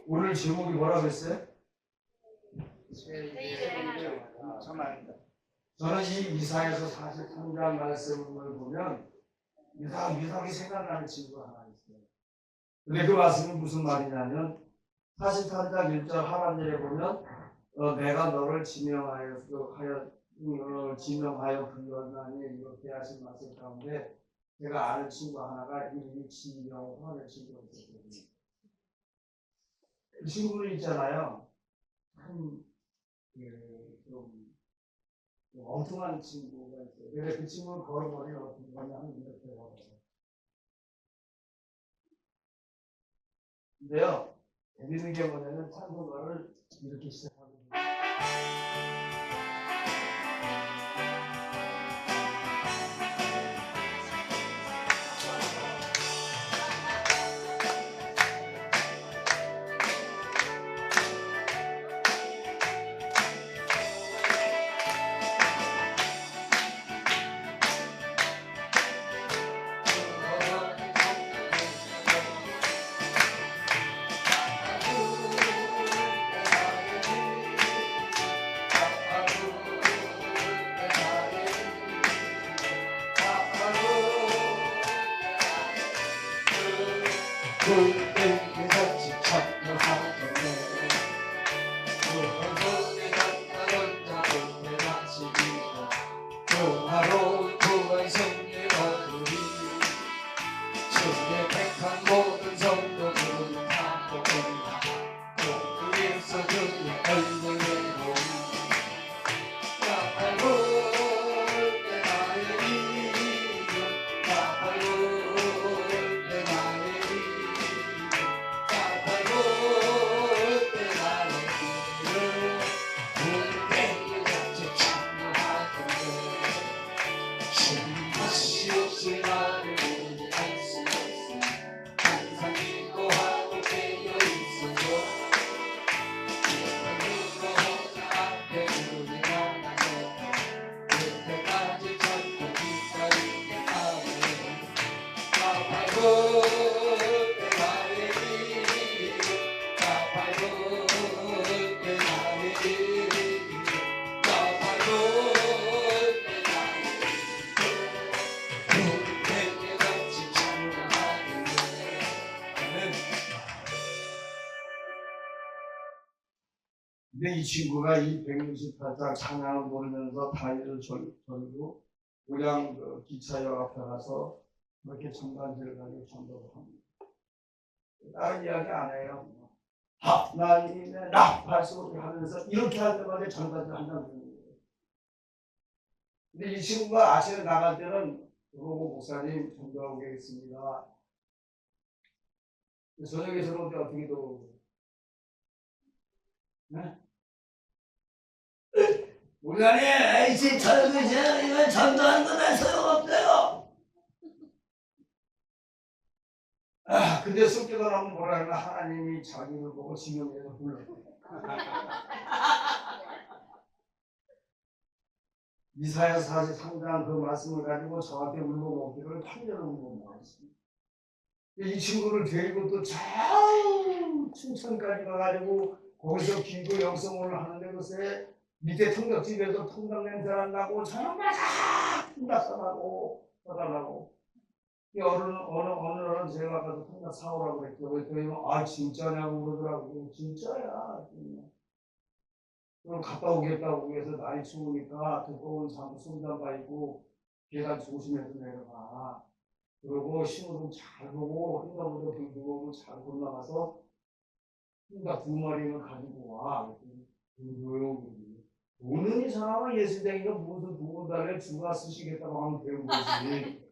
오늘 제목이 뭐라고 했어요? 저는 이 이사야서 43장 말씀을 보면 유사하게 생각나는 친구가 하나 있어요. 근데 그 말씀이 무슨 말이냐면 43장 1절 하반절에 보면 내가 너를 지명하여 불렀나니 이렇게 하신 말씀 가운데 제가 아는 친구 하나가 이름이 진명화라는 친구가 있었거든요. 그 친구는 있잖아요. 좀 엉뚱한 친구가 있어요. 그래서 그 친구는 걸어보니 어떤 거냐면 이렇게 걸어요. 근데요, 재밌는 게 뭐냐면 찬송가를 이렇게 시작하거든요. 근데 이 친구가 이 168장 찬양을 부르면서 다리를 절고 고향 기차역 앞에 가서 그렇게 청단지를 가지고 전도를 합니다. 다른 이야기 안 해요. 하나님의 나팔소리 하면서 이렇게 할 때마다 전단지를 한다는 거예요. 근데 이 친구가 아침에 나갈 때는 로고 목사님 전도하고 계겠습니다. 저녁에 들어올 때 어떻게 들어오고 네? 목사님, 이제 젊으세요. 이건 전도하는 건 소용없어요. 근데 숙제가 나면 뭐라 하면 하나님이 자기를 보고 지명해서 불렀대요. 이사야 43장 그 말씀을 가지고 저한테 울고 먹기를 8년을 울고 먹었습니다. 이 친구를 데리고 또 저 춘천까지 가가지고 거기서 기도 영성을 하는데 글쎄 밑에 통닭집에서 통닭 냄새 안 나고 저녁 마다 통닭 사달라고 어느 날은 제가 가서 통닭 사오라고 그랬죠. 그랬더니 진짜냐고 그러더라고요. 진짜야. 그럼 갔다 오겠다고 해서 날이 추우니까 두꺼운 손잡아 입고 계단 조심해서 내려가. 그리고 신호등 잘 보고 횡단보도 등등으로 잘 건너가서 통닭 2마리는 가지고 와. 왜요? 오는 이 사람은 예수쟁이가 무슨 2달에 주가 쓰시겠다고 하면 되는 거지.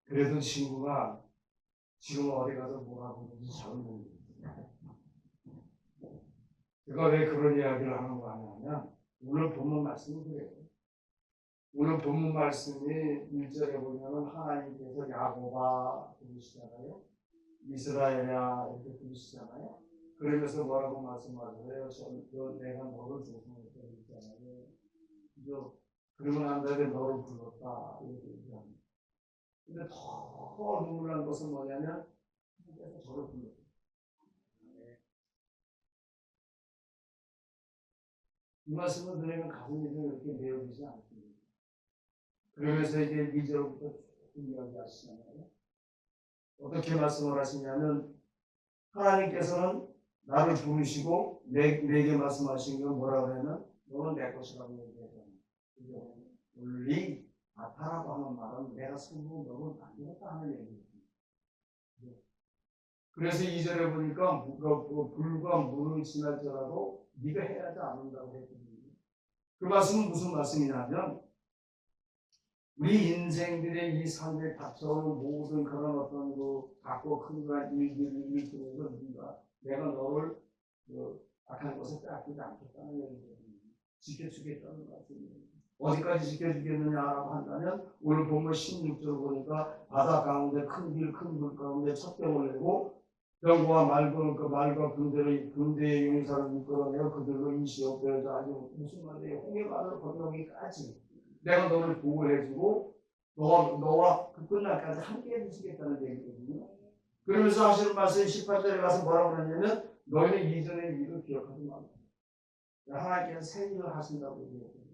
그래도 친구가 지금 어디 가서 뭐라고 하는지 잘 모르겠어요. 제가 왜 그런 이야기를 하는 거 아니냐면 오늘 본문 말씀이 그래요. 오늘 본문 말씀이 1절에 보면 하나님께서 야곱아 부르시잖아요. 이스라엘이야 이렇게 부르시잖아요. 그러면서 뭐라고 말씀하세요? 내가 너를 조성했다 있잖아요. 그러고 난 다음에 너를 불렀다 이렇게 얘기합니다. 근데 더 눈물 난 것은 뭐냐면 하나님께서 저를 불렀어요. 이 말씀을 들으면 가슴이 좀 이렇게 메어지지 않습니다. 그러면서 이제 2절부터 조금 이야기하시잖아요. 어떻게 말씀을 하시냐면 하나님께서는 나를 부르시고 내게 말씀하신 건 뭐라 그러냐면 너는 내 것이라고 얘기하잖아요. 원리 아타라고 하는 말은 내가 성부 너를 만들었다 하는 얘기입니다. 그래서 2절에 보니까 불과 물을 지날지라도 네가 해야지 않는다고 했거든요. 그 말씀은 무슨 말씀이냐면 우리 인생들의 이 삶에 닥쳐오는 모든 그런 어떤 작고 큰 일들을 일으키면서 내가 너를 악한 것에 빼앗기지 않겠다는 얘기거든요. 지켜주겠다는 말씀이에요. 어디까지 지켜주겠느냐라고 한다면 오늘 본문 16절 보니까 바다 가운데 큰 길, 큰 물 가운데 첩병을 내고 병과 말과 군대의 용사를 이끌어내어 그들로 인시옵되어서 아주 무슨 말이에요? 홍해바다를 건너기까지 내가 너를 보호해주고 너와 그 끝날까지 함께 해주시겠다는 얘기거든요. 그러면서 하시는 말씀 18절에 가서 뭐라고 하냐면 너희는 이전의 일을 기억하지 말라. 하나님께서 새 일을 하신다고 얘기했거든요.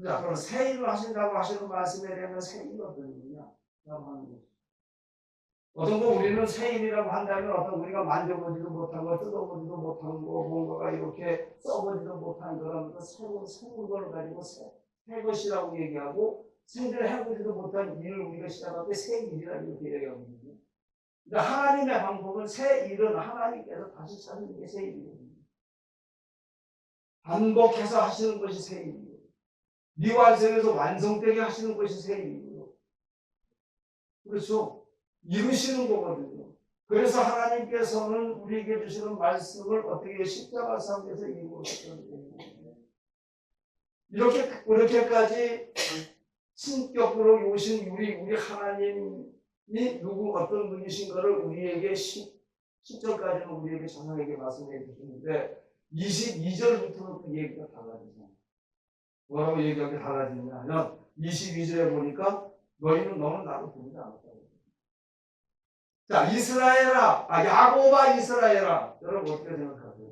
자, 그럼 새 일을 하신다고 하시는 말씀에 대한 새 일이 어떤 일이냐? 라고 하는 거죠. 어떤 거 우리는 새 일이라고 한다면 어떤 우리가 만져보지도 못한 거, 뜯어보지도 못한 거, 뭔가가 이렇게 써보지도 못한 그런 새로운 걸 가지고 새 것이라고 얘기하고 생전에 해보지도 못한 일을 우리가 시작할 때 새 일이라고 이렇게 얘기하거든요. 그러니까 하나님의 방법은 새 일은 하나님께서 다시 찾는 게 새 일이거든요. 반복해서 하시는 것이 새 일이에요. 미완성에서 완성되게 하시는 것이 새 일이에요. 그렇죠? 이루시는 거거든요. 그래서 하나님께서는 우리에게 주시는 말씀을 어떻게 십자가 상에서 이루었다는 거예요. 이렇게까지 신격으로 오신 우리 하나님이 어떤 분이신가를 우리에게 10절까지는 우리에게 정확하게 말씀해 주시는데 22절부터는 또 얘기가 달라지잖아요. 뭐라고 얘기하게 달라지냐면 22절에 보니까 너는 나를 부르지 않았다고. 자, 야곱아 이스라엘아. 여러분 어떻게 생각하세요?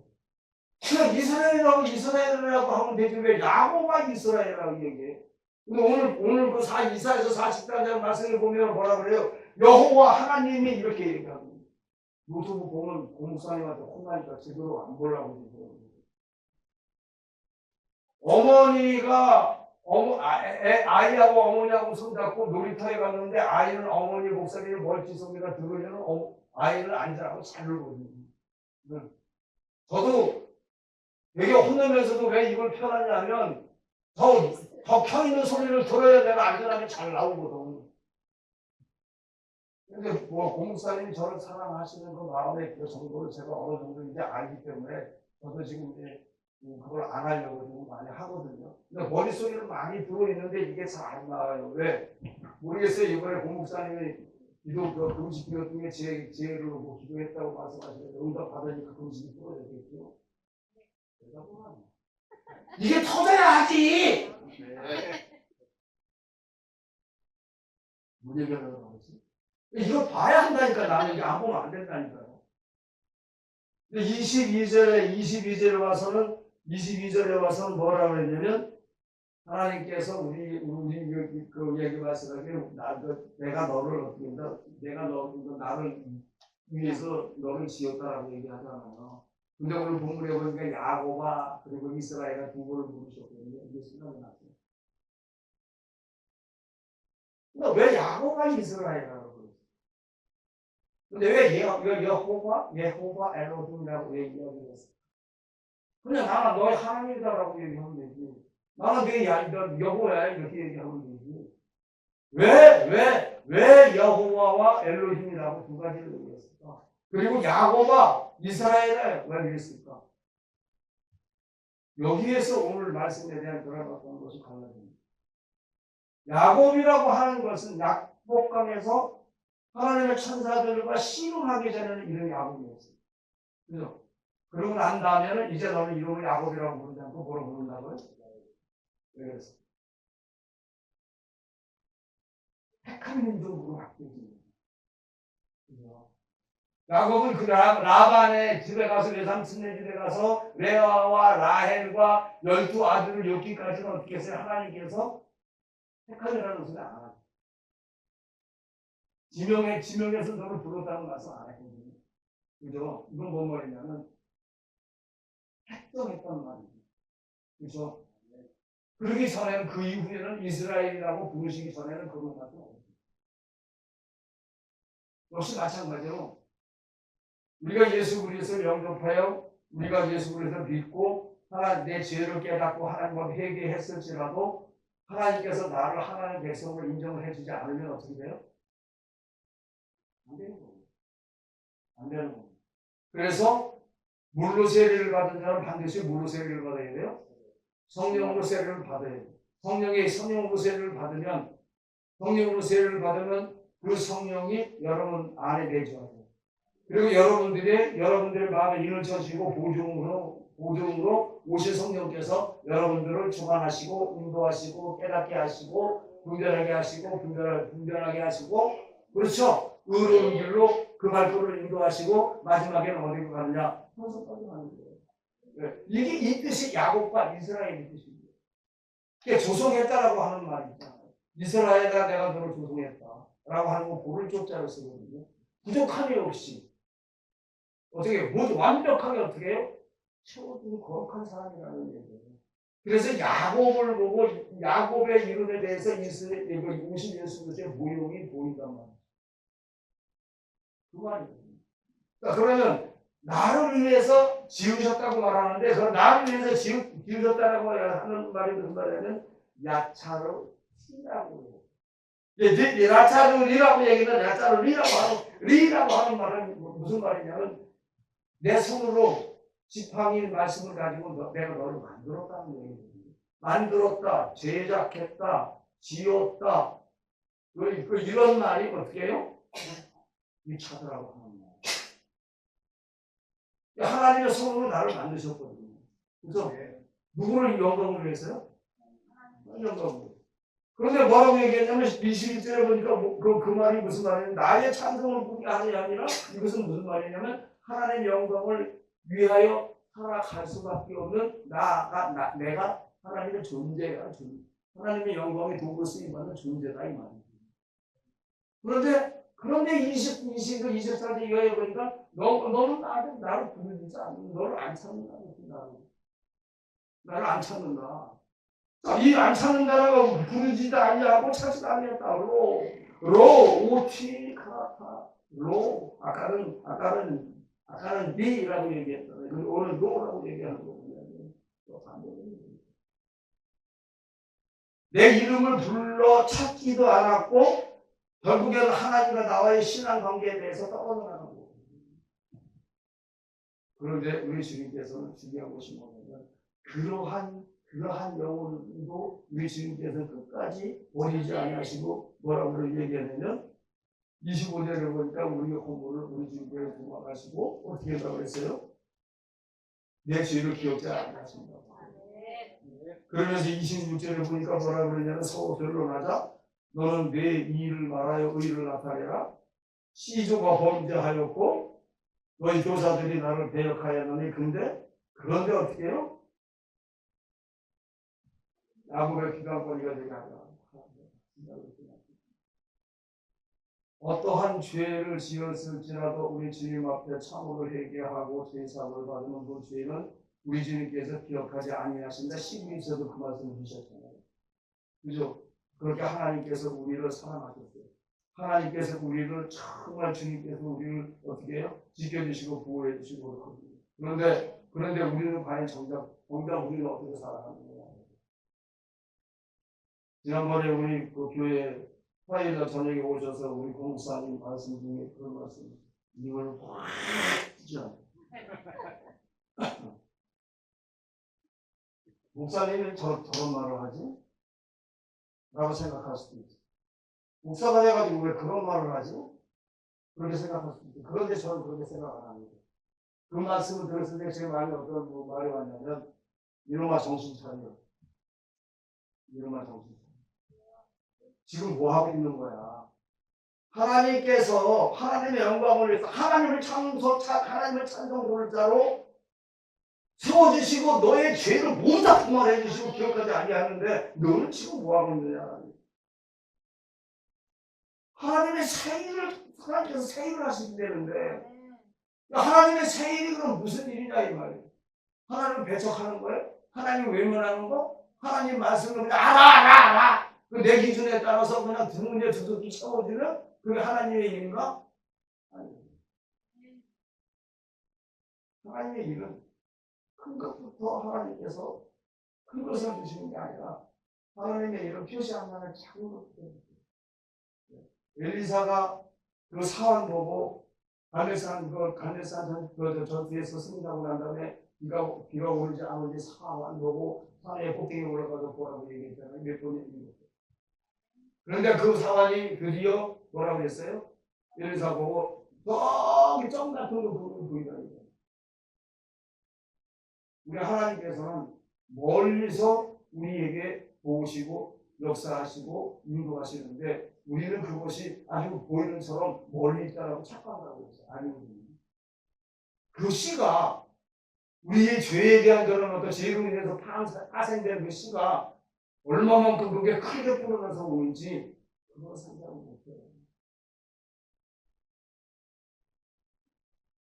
그냥 이스라엘이라고 하면 되지 왜 야곱아 이스라엘이라고 얘기해? 근데 오늘 그 이사야서 40장 말씀을 보면 뭐라 그래요? 여호와 하나님이 이렇게 얘기합니다. 노트북 보면 공사님한테 혼나니까 제대로 안 보려고 그러더라고요. 어머니가 아이하고 어머니하고 손잡고 놀이터에 갔는데 아이는 어머니 목소리를 멀찌성이가 들으려는 아이를 앉으라고 잘 놀거든요. 저도 되게 혼내면서도 왜 이걸 표현하냐면 더 켜있는 소리를 들어야 내가 안전하게 잘 나오거든. 근데 고목사님이 저를 사랑하시는 그 마음의 그 정도를 제가 어느 정도인지 알기 때문에 저도 지금 이제 그걸 안 하려고 좀 많이 하거든요. 근데 머릿속에는 많이 들어있는데 이게 잘 안 나와요. 왜? 모르겠어요. 이번에 고목사님이 기도 금식 기도 중에 지혜를 놓고 기도했다고 말씀하시는데 응답 받으니까 금식이 풀어졌겠죠. 이게 터져야 하지. 문 얘기하려고 하지? 이거 봐야 한다니까. 나는 이게 안 보면 안 된다니까요. 22절에 와서는 뭐라고 했냐면 하나님께서 우리 그 얘기 말씀하기를 내가 너를 어떻게 한다? 나를 위해서 너를 지었다라고 얘기하잖아요. 근데 오늘 본문에 보니까 야곱아 그리고 이스라엘아 두 번을 부르셨거든요. 이게 생각이 났어요. 근데 왜 야곱아 이스라엘이라고 그러지? 근데 왜 여호와 엘로힘이라고 왜 이야기를 했어? 그냥 나는 너의 하나님이다라고 얘기하면 되지. 나는 왜 여호와야 이렇게 얘기하면 되지. 왜 여호와와 엘로힘이라고 두 가지를 얘기했을까? 그리고 야곱아 이스라엘을 왜 얘기했을까? 여기에서 오늘 말씀에 대한 그런 어떤 것이 달라집니다. 야곱이라고 하는 것은 약복강에서 하나님의 천사들과 씨름하기 전에는 이름이 야곱이었어요. 그죠? 그러고 난 다음에는 이제 너는 이름을 야곱이라고 부르지 않고 뭐로 부른다고요? 그래서 택한 민족으로 바뀌어집니다. 그죠? 야곱은 그 라반의 집에 가서 외삼촌네 집에 가서 레아와 라헬과 12아들을 엮기까지는 어떻게 했어요? 하나님께서 택하느라는 소리 안 하죠. 지명에서 너를 부르다는 말씀 안 했거든요. 그죠? 이건 뭔 말이냐면 택정했단 말이죠. 그죠? 그러기 전에는 그 이후에는 이스라엘이라고 부르시기 전에는 그런 말씀 없어요. 역시 마찬가지로 우리가 예수 그리스도를 영접하여 우리가 예수 그리스도를 믿고 하나님 내 죄를 깨닫고 하나님과 회개했을지라도 하나님께서 나를 하나님의 백성으로 인정을 해주지 않으면 어떻게 돼요? 안 되는 거예요. 안 되는 거예요. 그래서 물로 세례를 받은 자는 반드시 물로 세례를 받아야 돼요. 성령으로 세례를 받아야 돼요. 성령으로 세례를 받으면 그 성령이 여러분 안에 내주어요. 그리고 여러분들의 마음에 인을 쳐주시고 보증으로 오실 성령께서 여러분들을 주관하시고 인도하시고 깨닫게 하시고 분별하게 하시고 분별하게 하시고 그렇죠. 의로운 길로 그 발걸음을 인도하시고 마지막에는 어디로 가느냐? 천국까지 가는 거예요. 이게 이 뜻이 야곱과 이스라엘의 뜻입니다. 이게 조성했다라고 하는 말이 있잖아요. 이스라엘아 내가 너를 조성했다라고 하는 거 고를 쪽자를 쓰거든요. 부족함이 없이 어떻게 모두 완벽하게 어떻게 해요? 채워준 거룩한 사람이라는 얘기예요. 그래서 야곱을 보고 야곱의 이름에 대해서 오신 예수 그리스도의 모형이 보인단 말이에요. 그 말이에요. 그러면 나를 위해서 지으셨다고 말하는데 그 나를 위해서 지으셨다고 하는 말이 무슨 말이냐면 야차로 리라고 해요. 야차로 리라고 얘기는 야차로 리라고 하는 말은 무슨 말이냐면 내 손으로 지팡이 말씀을 가지고 내가 너를 만들었다는 얘기거든요. 만들었다, 제작했다, 지었다. 이런 말이 어떻게 해요? 미쳐더라고 하는 말. 하나님의 손으로 나를 만드셨거든요. 그래서 누구를 영광을 위해서요? 영광을. 그런데 뭐라고 얘기했냐면 21절에 보니까 그 말이 무슨 말이냐면 나의 찬송을 꾸게 하는 게 아니라 이것은 무슨 말이냐면 하나님의 영광을 위하여 살아갈 수밖에 없는 내가 하나님의 존재가 하나님의 영광에 도구 쓰임받는 존재다 이 말입니다. 그런데 24절 이하에 보니까 너는 나를 부르지 않는 너를 안 찾는다. 나를 안 찾는다. 이 안 찾는다라고 부르지도 아니하고 찾지도 아니했다. 오티 카타 아까는 니라고 얘기했잖아요. 오늘 노라고 얘기하는 거거든요. 내 이름을 불러 찾지도 않았고 결국에는 하나님과 나와의 신앙 관계에 대해서 떠나가는 거예요. 그런데 우리 주님께서는 중요한 것이 뭐냐면 그러한 영혼도 우리 주님께서 끝까지 버리지 아니하시고 뭐라고 얘기하냐면 25절에 보니까 우리 허물을 우리 주님께서 도망가시고 어떻게 한다고 그랬어요? 내 죄를 기억지 않으신다. 그러면서 26절에 보니까 뭐라고 그러냐면 서로 결론하자 너는 내 일을 말하여 의를 나타내라. 시조가 범죄하였고 너희 교사들이 나를 배역하였느니 그런데 어떻게 해요? 야곱의 기강거리가 되게 하더라. 어떠한 죄를 지었을지라도 우리 주님 앞에 참으로 회개하고 죄사함을 받으면 그 죄는 우리 주님께서 기억하지 아니하신다. 12절도 그 말씀을 주셨잖아요. 그죠? 그렇게 하나님께서 우리를 사랑하셨어요. 하나님께서 우리를 정말 주님께서 우리를 어떻게 해요? 지켜주시고 보호해 주시고 그렇거든요. 그런데 우리는 과연 정작 우리를 어떻게 사랑하는 거야? 지난번에 우리 그 교회 화요일날 저녁에 오셔서 우리 공사님 말씀 중에 그런 말씀 이걸 확 찢어. 목사님은 저런 말을 하지? 라고 생각할 수도 있어. 목사가 돼가지고 왜 그런 말을 하지? 그렇게 생각할 수도 있어. 그런데 저는 그렇게 생각 안 합니다. 그 말씀을 들었을 때 제 마음에 어떤 말이 왔냐면 이놈아 정신 차려. 이놈아 정신 차려. 지금 뭐 하고 있는 거야? 하나님께서 하나님의 영광을 위해서 하나님을 찬송 부를 자로 세워주시고 너의 죄를 모두 다 부활해 주시고 기억하지 아니하는데 너는 지금 뭐하고 있느냐. 하나님의 하나님께서 세일을 하시는데 하나님의 세일이 그럼 무슨 일이냐 이 말이에요. 하나님을 배척하는 거예요? 하나님을 외면하는 거? 하나님 말씀을 그냥 알아 내 기준에 따라서 그냥 두문에 두둑이 채워주는 그게 하나님의 일인가? 아니에요. 하나님의 일은 큰 것부터 하나님께서 큰 것을 주시는 게 아니라 하나님의 일은 표시하는 작은 것부터. 엘리사가 그 사원 보고 갈멜산 전투에서 승리하고 난 다음에 비가 오는지 안 오는지 사원 보고 산에 꼭대기에 올라가서 보라고 얘기했잖아요. 몇 번이 얘기했어요. 그런데 그 사원이 드디어 뭐라고 했어요? 엘리사 보고 저기 점 같은 거 보이더라고요. 우리 하나님께서는 멀리서 우리에게 보시고 역사하시고 인도하시는데 우리는 그것이 아주 보이는처럼 멀리 있다라고 착각하고 있어요. 아니거든요. 그 씨가 우리의 죄에 대한 그런 어떤 죄로 인해서 파생된 그 씨가 얼마만큼 그게 크게 뿌러나서 오는지 그걸 상상을 못해요.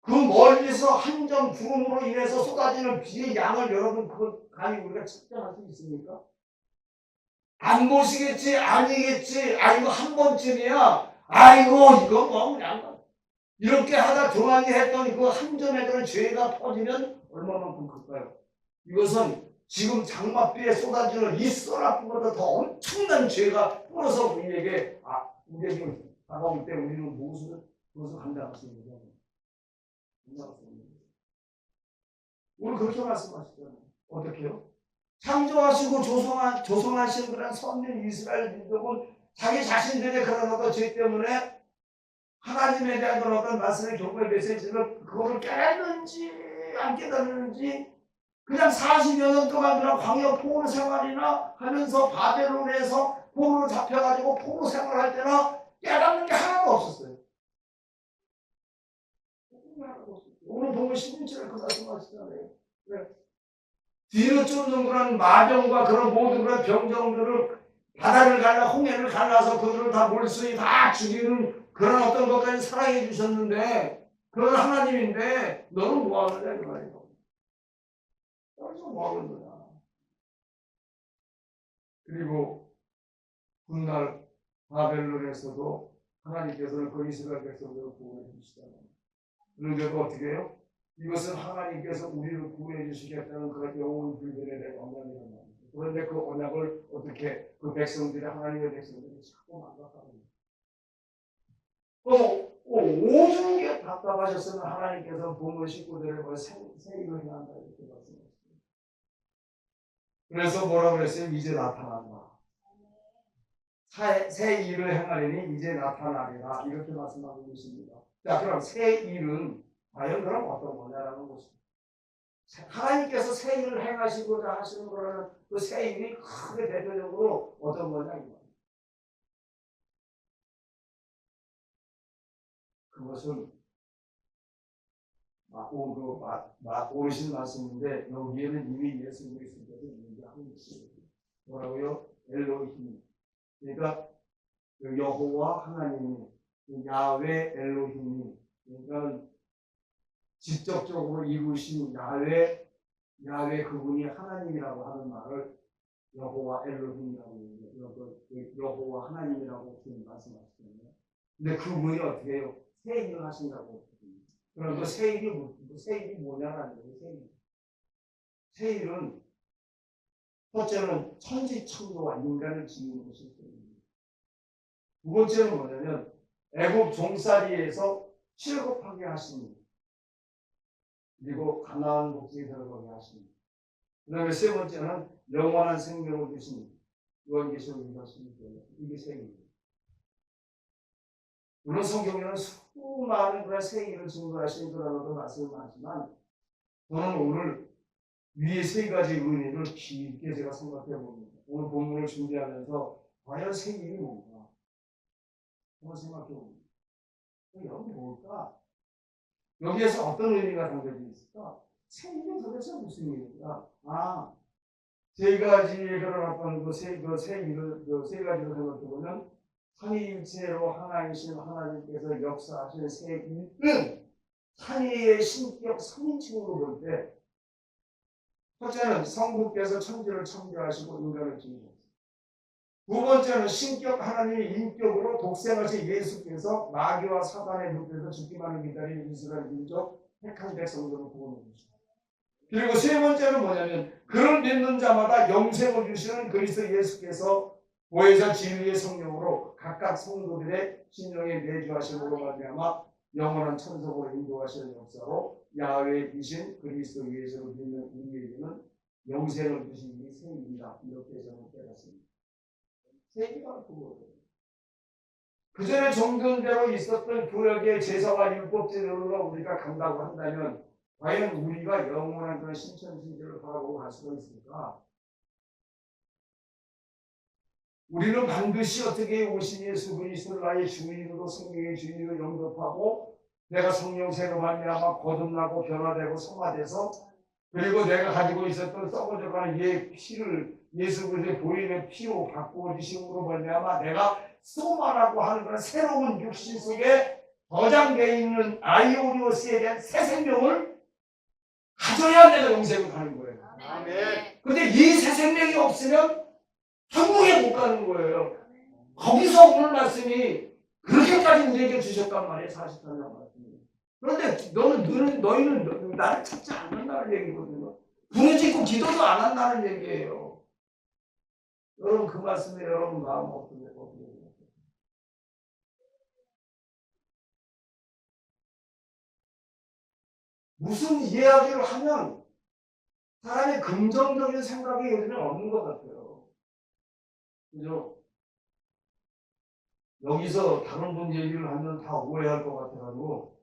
그 멀리서 한 점 구름으로 인해서 쏟아지는 비의 양을 여러분 그거 감히 우리가 측정할 수 있습니까? 안 보시겠지, 아니겠지, 아이고 한 번쯤이야, 아이고 이거 뭐 그냥 이렇게 하다 조만히 했더니 그 한 점에 그런 죄가 퍼지면 얼마만큼 클까요? 이것은 지금 장맛비에 쏟아지는 이 쏘라품보다 더 엄청난 죄가 뿌려서 우리에게 다가올 때 우리는 그것을 감당할 수 있는 거예요. 오늘 그렇게 말씀하시잖아요. 어떻게요? 창조하시고 조성하신 그런 선민 이스라엘 민족은 자기 자신들의 그런 어떤 죄 때문에 하나님에 대한 그런 어떤 말씀의 경고의 메시지를 그거를 깨닫는지 안 깨닫는지 그냥 40여 년 동안 그런 광야 포로 생활이나 하면서 바벨론에서 포로로 잡혀가지고 포로 생활할 때나 깨닫는 게 하나도 없었어요. 오늘 보면 16절에 그 말씀하시잖아요. 네. 뒤로 쫓는 그런 마병과 그런 모든 그런 병정들을 바다를 갈라 홍해를 갈라서 그들을 다 몰수히 다 죽이는 그런 어떤 것까지 사랑해 주셨는데 그런 하나님인데 너는 뭐 하느냐 이 말이에요. 여기서 뭐 하는 거냐. 그리고 훗날 바벨론에서도 하나님께서는 그 이스라엘 백성들을 구원해 주시잖아요. 그런데도 어떻게 해요? 이것은 하나님께서 우리를 구해 주시겠다는 그런 영원 불변에 대한 언약이란 말이에요. 그런데 그 언약을 어떻게 그 백성들이 하나님의 백성들이 자꾸 망각하는 거예요. 오죽 게 답답하셨으면 하나님께서 본문 19절에 세임을 해야 한다 이렇게 말씀하셨어요. 그래서 뭐라고 그랬어요? 이제 나타난다. 새 일을 행하리니 이제 나타나리라 이렇게 말씀하고 계십니다. 자, 그럼 새 일은 과연 그럼 어떤 거냐라는 것입니다. 하나님께서 새 일을 행하시고자 하시는 거라는 그 새 일이 크게 대표적으로 어떤 거냐 이거. 그것은 오르신 말씀인데 여기에는 이미 예수 그리스도께서 얘기하고 있어요. 뭐라고요? 엘로힘. 그러니까 여호와 하나님이 야훼 엘로힘이 그러니까 직접적으로 이루신 야훼 그분이 하나님이라고 하는 말을 여호와 엘로힘이라고 얘기해요. 여호와 하나님이라고 지금 말씀하시잖아요. 근데 그분이 어떻게 해요? 새 일을 하신다고. 그럼 그 새 일이 뭐냐라는 거예요. 새 일은 첫째는 천지창조와 인간을 지은 것일 때입니다. 두 번째는 뭐냐면 애굽 종살이에서 실급하게 하십니다. 그리고 가나안 복지에 들어가게 하십니다. 그 다음에 세 번째는 영원한 생명을 주십니다. 요한계시록 2장 16절. 이게 새 일입니다. 물론 성경에는 수많은 그런 새 일을 증거하시는 그런 말씀을 하지만 저는 오늘 위에 세 가지 의미를 깊게 제가 생각해 봅니다. 오늘 본문을 준비하면서 과연 새 일이 뭔가 한번 생각해 봅니다. 여러분 뭘까? 여기에서 어떤 의미가 담겨져 있을까? 생일이 도대체 무슨 의미인가? 세 가지를 어떤 세 가지로 생각해보면 삼위일체로 하나이신 하나님께서 역사하신 세 일은 삼위의 신격 3인칭으로 볼 때, 첫째는 성부께서 천지를 창조하시고 인간을 지으셨습니다. 두 번째는 신격 하나님의 인격으로 독생하신 예수께서 마귀와 사단의 늪에서 죽기만을 기다리는 이스라엘 민족 택한 백성들을 구원해 주십니다. 그리고 세 번째는 뭐냐면 그를 믿는 자마다 영생을 주시는 그리스도 예수께서 보혜사 진리의 성령으로 각각 성도들의 심령에 내주하심으로 말미암아 영원한 천국으로 인도하시는 역사로 야훼이신 그리스도 예수를 믿는 우리에게는 영생을 주신 이 생입니다. 이렇게 저는 깨닫습니다. 세기가 그거예요. 그 전에 정돈대로 있었던 구역의 제사와 율법제도로 우리가 간다고 한다면 과연 우리가 영원한 그런 신천지를 바라보고 갈 수가 있을까? 우리는 반드시 어떻게 오신 예수 그리스도를 나의 주인으로 생명의 주인으로 영접하고 내가 성령세로 말미암아 거듭나고 변화되고 성화돼서 그리고 내가 가지고 있었던 썩어져가는 옛 피를 예수 그리스도의 보혈의 피로 바꾸어 주심으로 말미암아 내가 소마라고 하는 그런 새로운 육신 속에 저장되어 있는 아이오리오스에 대한 새 생명을 가져야 내가 영생을 가는 거예요. 아멘. 근데 이 새 생명이 없으면 천국에 못 가는 거예요. 거기서 오늘 말씀이 그렇게까지 우리에게 주셨단 말이에요. 43년 말씀이. 그런데 너희는 나를 찾지 않는다는 얘기거든요. 부르짖고 기도도 안 한다는 얘기예요. 여러분 그 말씀에 여러분 마음 어떻게 무슨 이야기를 하면 사람의 긍정적인 생각이 요즘에 없는 것 같아요. 그죠? 여기서 다른 분 얘기를 하면 다 오해할 것 같아가지고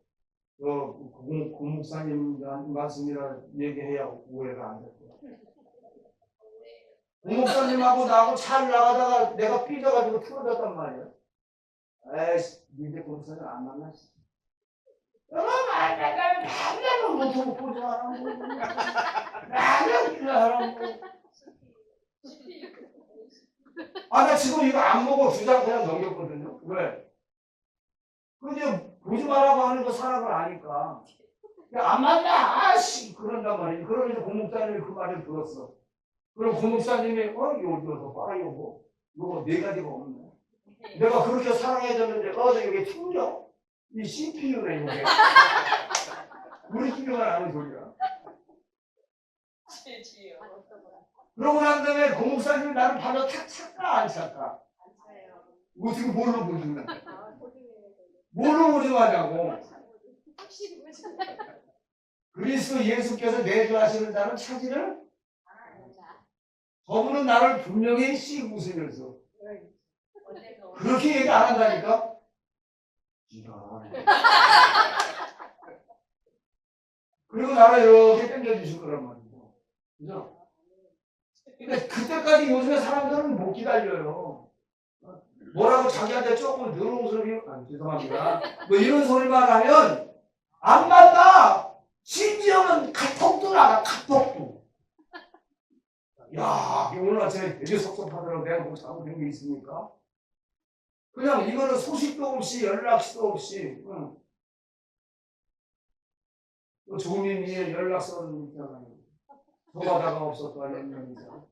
고 목사님 말씀이라 얘기해야 오해가 안 될 거야. 고 목사님하고 나하고 차를 나가다가 내가 삐져가지고 틀어졌단 말이야. 에이씨, 니네 고 목사님 안 만나. 여러분, 내가 맨날 노트북 보지 마라. 맨날 이거 하라고. 나 지금 이거 안 보고 2장 그냥 넘겼거든요. 왜? 근데 보지 말라고 하는 거 사람을 아니까. 안 맞냐? 아씨! 그런단 말이에요. 그러면서 고 목사님이 그 말을 들었어. 그럼 고 목사님이, 요거 봐요, 뭐. 요거 4가지가 없네. 내가 그렇게 사랑해줬는데, 여기 튕겨? 이 CPU네, 이게. 우리 집에만 아는 소리야. 그러고 난 다음에 고 목사님이 나를 바로 탁 찰까, 안 찰까? 어떻게 뭘로 보증해? 뭘로 보증하냐고. 그리스도 예수께서 내주하시는 자는 차지를 저분은 나를 분명히 씩 웃으면서 그렇게 얘기 안 한다니까? 그리고 나를 이렇게 당겨주실 거란 말이죠. 그죠? 근데 그때까지 요즘에 사람들은 못 기다려요. 뭐라고 자기한테 조금 더러운 소리, 죄송합니다. 뭐 이런 소리만 하면 안 만나! 심지어는 카톡도 나가, 카톡도. 야, 오늘 아침에 되게 섭섭하더라고. 내가 뭐 잘못된 게 있습니까? 그냥 이거는 소식도 없이, 연락도 없이, 또 조민이의 연락처는 있잖아요. 저바다가 없었다, 연명이죠.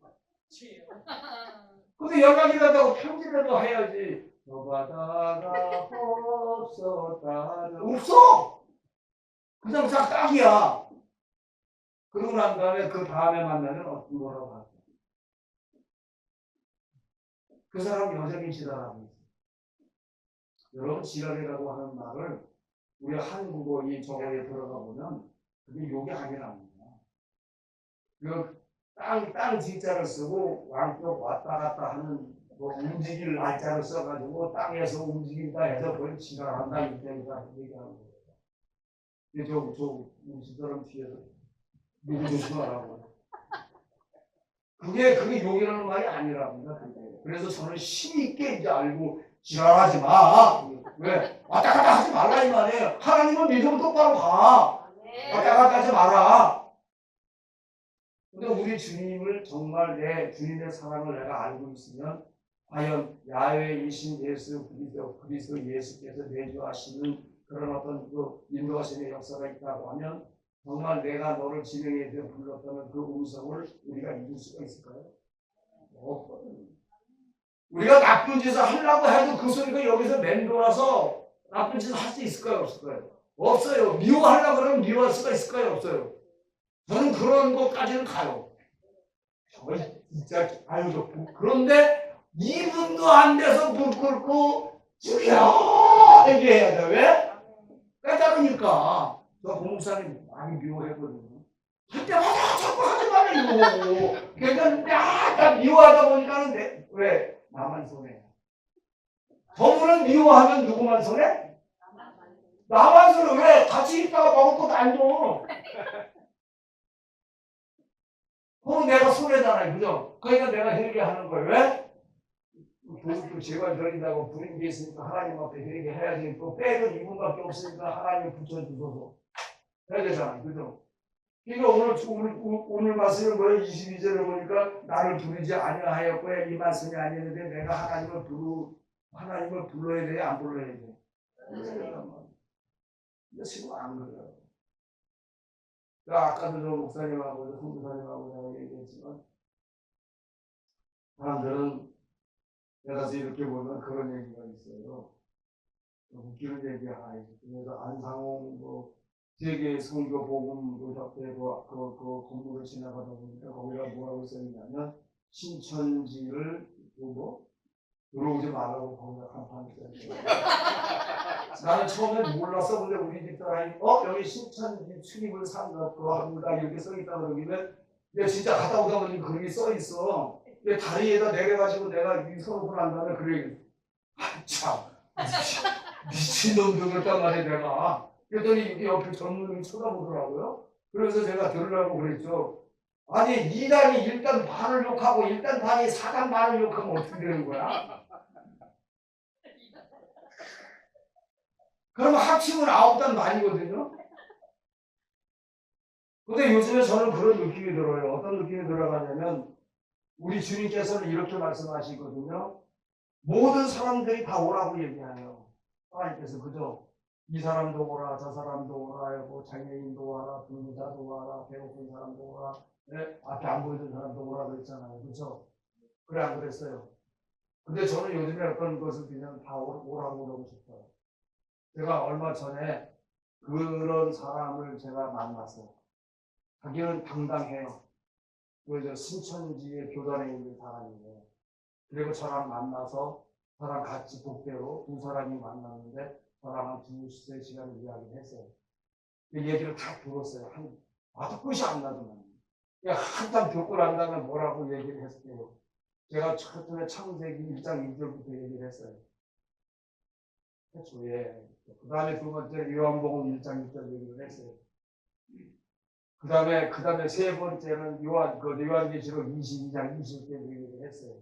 근데 연락이라도 편지라도 해야지. 저바다가 없었다. 없어! 그냥 딱이야. 그러고 난 다음에 그 다음에 만나면 뭐라고 할까? 그 사람 여전히 지랄하고 있어. 여러분, 지랄이라고 하는 말을 우리 한국어 이 저거에 들어가 보면 그게 욕이 아니랍니다. 땅 G자를 쓰고 왕쪽 왔다 갔다 하는 뭐 움직일 날짜를 써가지고 땅에서 움직인다 해서 그걸 지랄한다 이렇게 얘기하는 거예요. 근데 우리 집사람 뒤에서 누구 조심하라고. 그게 욕이라는 말이 아니랍니다. 그래서 저는 힘있게 이제 알고 지랄하지 마. 왜? 왔다 갔다 하지 말라 이 말이에요. 하나님은 믿으면 똑바로 가. 왔다 갔다 하지 마라. 근데 우리 주님을 정말 내 주님의 사랑을 내가 알고 있으면 과연 야훼이신 예수 그리스도 예수께서 내주하시는 그런 어떤 그 인도하심의 역사가 있다고 하면 정말 내가 너를 진행해 줘 불렀다는 그 음성을 우리가 잊을 수가 있을까요? 없거든요. 우리가 나쁜 짓을 하려고 해도 그 소리가 여기서 맴돌아서 나쁜 짓을 할 수 있을까요? 없을까요? 없어요. 미워하려고 그러면 미워할 수가 있을까요? 없어요. 저는 그런 것까지는 가요. 정말 진짜 아유 좋고. 그런데 2분도 안 돼서 물 끓고 죽여 얘기해야 돼. 왜? 깨달으니까. 저 공목사님 많이 미워했거든요. 할 때마다 자꾸 하지 말라고. 그러니까 약간 미워하다 보니까는 왜? 나만 손해. 저분은 미워하면 누구만 손해? 나만 손해. 왜? 같이 있다가 먹을 것도 안 줘. 그럼 내가 손해잖아요. 그죠? 그러니까 내가 회개하는 거예요. 왜? 도둑도 제발 드린다고 부린 게 있으니까 하나님 앞에 회개해야지. 또 빼도 이분밖에 없으니까 하나님 붙여주소서. 해야 되잖아요. 그죠? 그러니까 오늘 말씀은 뭐예요? 22절에 보니까 나를 부르지 아니하였고야 이 말씀이 아니었는데 내가 하나님을 불러야 돼? 안 불러야 돼? 근데 지금 안 그래요. 아까도 저 목사님하고 선교사님하고 내가 얘기했지만 사람들은 내가서 이렇게 보면 그런 얘기가 있어요. 웃기는 얘기 하나 있어요. 그래서 안상홍 세계 선교 복음 협회 그 건물을 지나가다 보니까 거기가 뭐라고 써있냐면 신천지를 보고 들어오지 말라고 거기가 간판이 써있어요. 나는 처음에 몰랐어. 근데 우리 집사람이 여기 신천지 출입을 삼각과 이렇게 써있다 그러길래 내가 진짜 갔다 오다 보니 그런 게 써있어. 다리에다 내려가지고 내가 이 선업을 한 다음에 그래. 참 미친놈들 그랬단 말이야 내가. 그랬더니 옆에 전문이 쳐다보더라고요. 그래서 제가 들으라고 그랬죠. 아니 2단이 일단 반을 욕하고 일단 반이 4단 반을 욕하면 어떻게 되는 거야? 그러면 합치면 9단 반이거든요. 근데 요즘에 저는 그런 느낌이 들어요. 어떤 느낌이 들어가냐면 우리 주님께서는 이렇게 말씀하시거든요. 모든 사람들이 다 오라고 얘기해요. 하나님께서 그죠? 이 사람도 오라, 저 사람도 오라, 장애인도 오라, 불구자도 오라, 배고픈 사람도 오라, 네? 앞에 안 보이던 사람도 오라 그랬잖아요. 그죠? 그래 안 그랬어요? 근데 저는 요즘에 어떤 것을 그냥 다 오라고 그러고 싶어요. 제가 얼마 전에 그런 사람을 제가 만났어요. 자기는 당당해요. 그 신천지의 교단에 있는 사람이에요. 그리고 저랑 만나서 저랑 같이 복대로 두 사람이 만났는데 저랑 한 2-3시간 이야기를 했어요. 그 얘기를 다 들었어요. 아주 끝이 안 나더만. 한참 듣고 난 다음에 뭐라고 얘기를 했어요. 제가 처음에 창세기 1장 2절부터 얘기를 했어요. 최초에. 그 다음에 두 번째 요한복음 1장 6절 얘기를 했어요. 그 다음에 세 번째는 요한계시록 22장 20절 얘기를 했어요.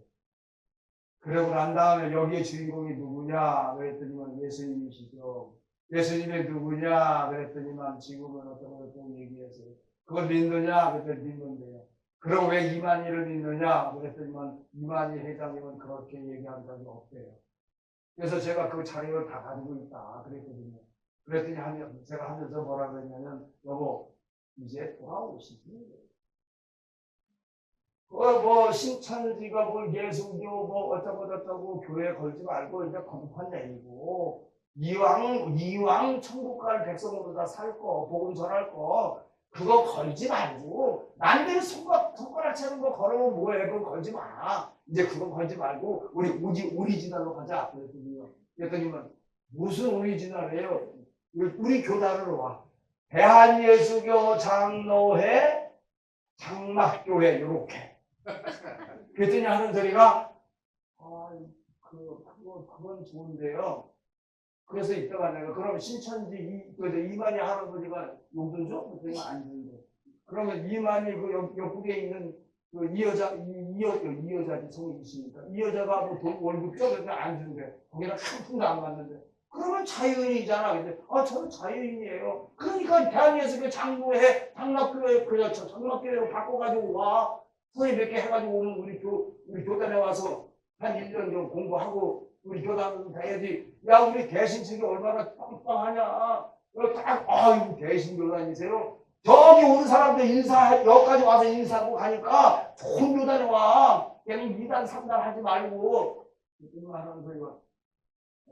그러고 난 다음에 여기에 주인공이 누구냐 그랬더니만 예수님이시죠. 예수님이 누구냐 그랬더니만 지금은 어떤 얘기했어요. 그걸 믿느냐 그랬더니 믿는데요. 그리고 왜 이만희를 믿느냐 그랬더니만 이만희 회장님은 그렇게 얘기한 적이 없대요. 그래서 제가 그 자료를 다 가지고 있다 그랬거든요. 그랬더니 제가 하면서 뭐라 그랬냐면 여보 이제 돌아오시지. 신천지가 예수교 어쩌고 교회 걸지 말고 이제 건판 내리고 이왕 천국 갈 백성으로 다 살 거 복음 전할 거 그거 걸지 말고 남들이 손가락 채는 거 걸으면 뭐해. 그거 걸지 마. 이제 그거 걸지 말고 우리 오리지널로 가자. 그랬더니만 무슨 오리지널이에요? 우리 교단으로 와. 대한예수교 장로회 장막교회 요렇게. 그랬더니 하는 소리가 그건 좋은데요. 그래서 이따가 내가 그럼 신천지 이만희 할아버지가 용돈 줘? 그랬더니 안 준대. 그러면 이만희 그 옆구리에 있는 이 여자지, 성이십니까? 이 여자가 뭐 돈 월급 쪼개서 안 준대. 거기다 한 푼도 안 받는데. 그러면 자유인이잖아. 근데, 저는 자유인이에요. 그러니까 대한민국에서 그 장로회, 장락교회, 그렇죠. 장락교회로 바꿔가지고 와. 선생님 몇 개 해가지고 오면 우리 교단에 와서 한 1년 정도 공부하고 우리 교단 해야지. 야, 우리 대신 측이 얼마나 빵빵하냐. 아이고, 대신 교단이세요? 저기 오는 사람들 여기까지 와서 인사하고 가니까 좋은 교단에 와. 걔는 2단, 3단 하지 말고. 이만 하는 소리가.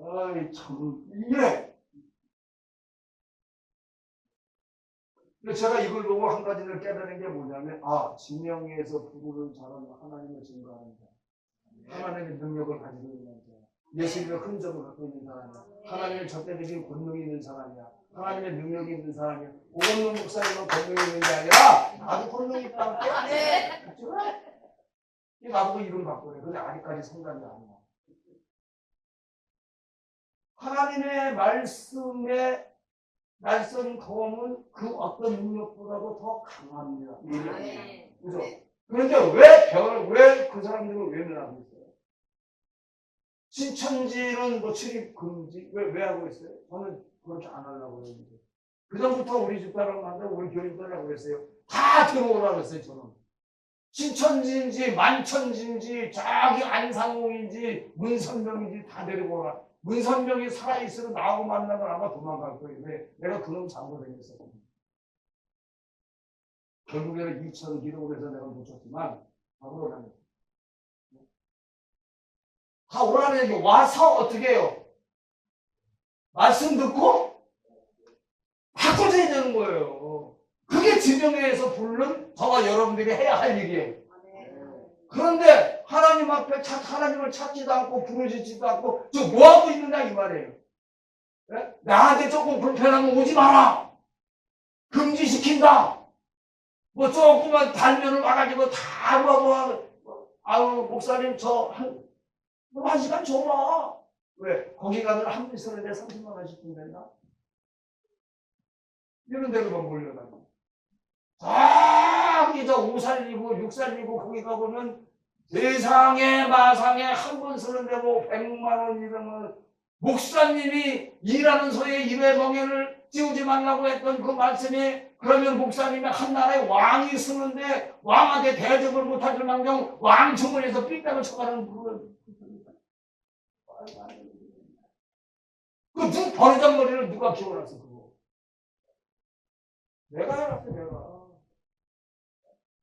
아이, 참, 이래. 제가 이걸 보고 한 가지를 깨달은 게 뭐냐면, 진명에서 부부를 잘하는 하나님을 증거하는 자. 하나님의 능력을 가지고 있는 자. 예수님의 흔적을 갖고 있는 사람이야. 하나님의 절대적인 권능이 있는 사람이야. 하나님의 능력이 있는 사람이야. 오건영 목사님은 권능이 있는 게 아니라 나도 권능이 있다고. 네. 나보고 이름 바꾸래. 근데 아직까지 성장이 아니야. 하나님의 말씀의 날선 검은 그 어떤 능력보다도 더 강합니다. 그죠? 그런데 왜 그 사람들은 외면하고 있어요? 신천지는 뭐 출입 금지, 왜 하고 있어요? 저는 그렇게 안 하려고 그랬는데. 그전부터 우리 집사람 만들고 우리 교인들하고 그랬어요. 다 들어오라고 했어요, 저는. 신천지인지, 만천지인지, 저기 안상홍인지, 문선명인지 다 데리고 오라. 문선명이 살아있으면 나하고 만나면 아마 도망갈 거예요. 왜? 내가 그놈 잡고 다녔었거든요. 결국에는 2천 기록을 해서 내가 묻혔지만, 다 오라는 다 오라는 게 와서 어떻게 해요? 말씀 듣고 바꿔줘야 되는 거예요. 그게 지명회에서 부르는 저와 여러분들이 해야 할 일이에요. 그런데 하나님 앞에 하나님을 찾지도 않고 부르짖지도 않고 저 뭐하고 있느냐 이 말이에요. 네? 나한테 조금 불편하면 오지 마라. 금지시킨다. 뭐 조금만 달면을 와가지고 다 목사님 한 시간 줘라. 왜? 거기 가면 한 분 쓰는데 30만 원씩 준단다. 이런 데로만 몰려다니고. 저기 저 5살리고 6살리고 거기 가보면 세상에 마상에 한 번 쓰는데 뭐 100만 원 이러면 목사님이 일하는 소에 일의 멍에를 찌우지 말라고 했던 그 말씀이 그러면 목사님이 한 나라의 왕이 쓰는데 왕한테 대접을 못할 망정 왕 주머니에서 삐딱을 쳐가는 그 버르장머리를 누가 키워놨어 그거. 내가 해놨어 내가.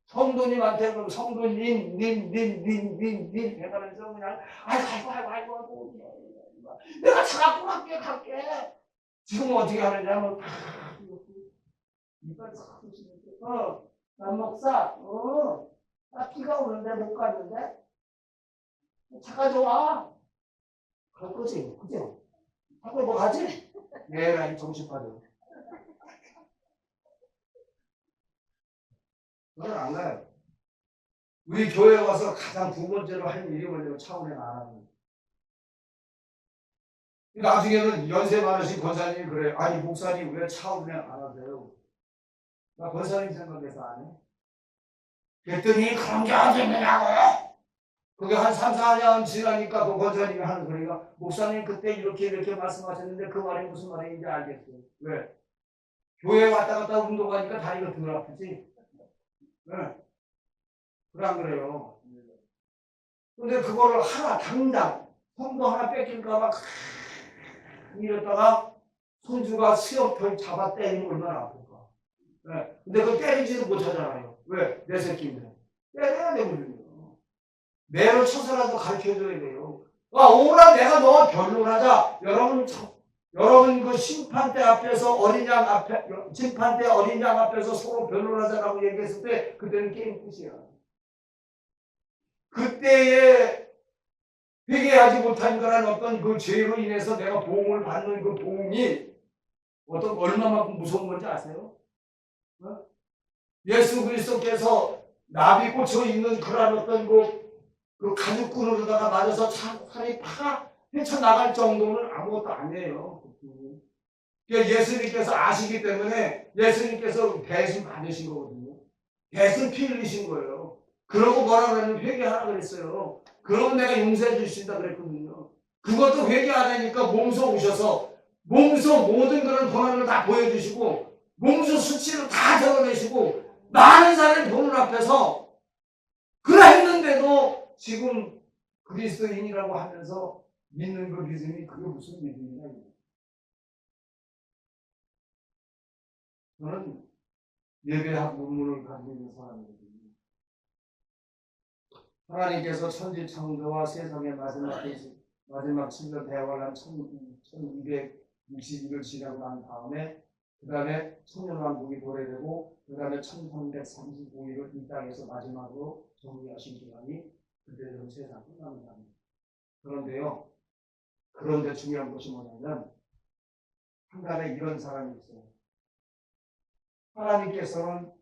성도님한테 그럼 성도님 님 해가면서 그냥 아이고 내가 차 갖고 갈게. 지금 어떻게 하느냐면 이빨 싹 쑤시면서 남 목사 나 비가 오는데 못 가는데 차 가져와. 갈 거지 그죠? 하고 뭐 가지? 얘라 이 정신파들. 그건 안 가요. 우리 교회에 와서 가장 두 번째로 할 일이 뭐냐면 차원에 나가는 거예요. 나중에는 연세 많으신 권사님이 그래요. 아니 목사님 왜 차원에 안 하세요? 나 권사님 생각해서 안 해. 그랬더니 그런 게 어디 있느냐고. 그게 한 3, 4년 지나니까 그 권사님이 하는 소리가 목사님 그때 이렇게 말씀하셨는데 그 말이 무슨 말인지 알겠어요. 왜? 교회에 왔다 갔다 운동하니까 다리가 덜 아프지? 네. 그래 안 그래요? 근데 그거를 당장 성도 하나 뺏길까봐 이랬다가 손주가 수염 잡아 때리면 얼마나 아플까? 네. 근데 그걸 때리지도 못하잖아요. 왜? 내 새끼인데. 때려야 되거든요. 매를 쳐서라도 가르쳐줘야 돼요. 오라 내가 너 변론하자. 여러분 그 심판대 앞에서 심판대 어린 양 앞에서 서로 변론하자라고 얘기했을 때 그때는 게임 끝이야. 그때에 회개하지 못한 거란 어떤 그 죄로 인해서 내가 보응을 받는 그 보응이 얼마만큼 무서운 건지 아세요? 예수 그리스도께서 나비 꽂혀 있는 그런 어떤 그 가죽끈으로다가 맞아서 살이 파가 헤쳐나갈 정도는 아무것도 아니에요. 그러니까 예수님께서 아시기 때문에 예수님께서 대신 받으신 거거든요. 대신 피 흘리신 거예요. 그러고 뭐라 그러면 회개하라 그랬어요. 그러면 내가 용서해 주신다 그랬거든요. 그것도 회개 안 하니까 몸소 오셔서 몸소 모든 그런 권한을 다 보여주시고 몸소 수치를 다 적어내시고 많은 사람이 보는 앞에서 그랬는데도 지금 그리스도인이라고 하면서 믿는 그 믿음이 그게 무슨 믿음이냐. 저는 예배학 문문을 가지고 있는 사람이거든요. 하나님께서 천지 창조와 세상의 마지막 7년 대화를 한 1262를 지나고 난 다음에 그 다음에 천년왕국이 도래되고 그 다음에 1335일을 이 땅에서 마지막으로 정리하신 기간이 그때는 세상 끝납니다. 그런데요. 그런데 중요한 것이 뭐냐면 한 달에 이런 사람이 있어요. 하나님께서는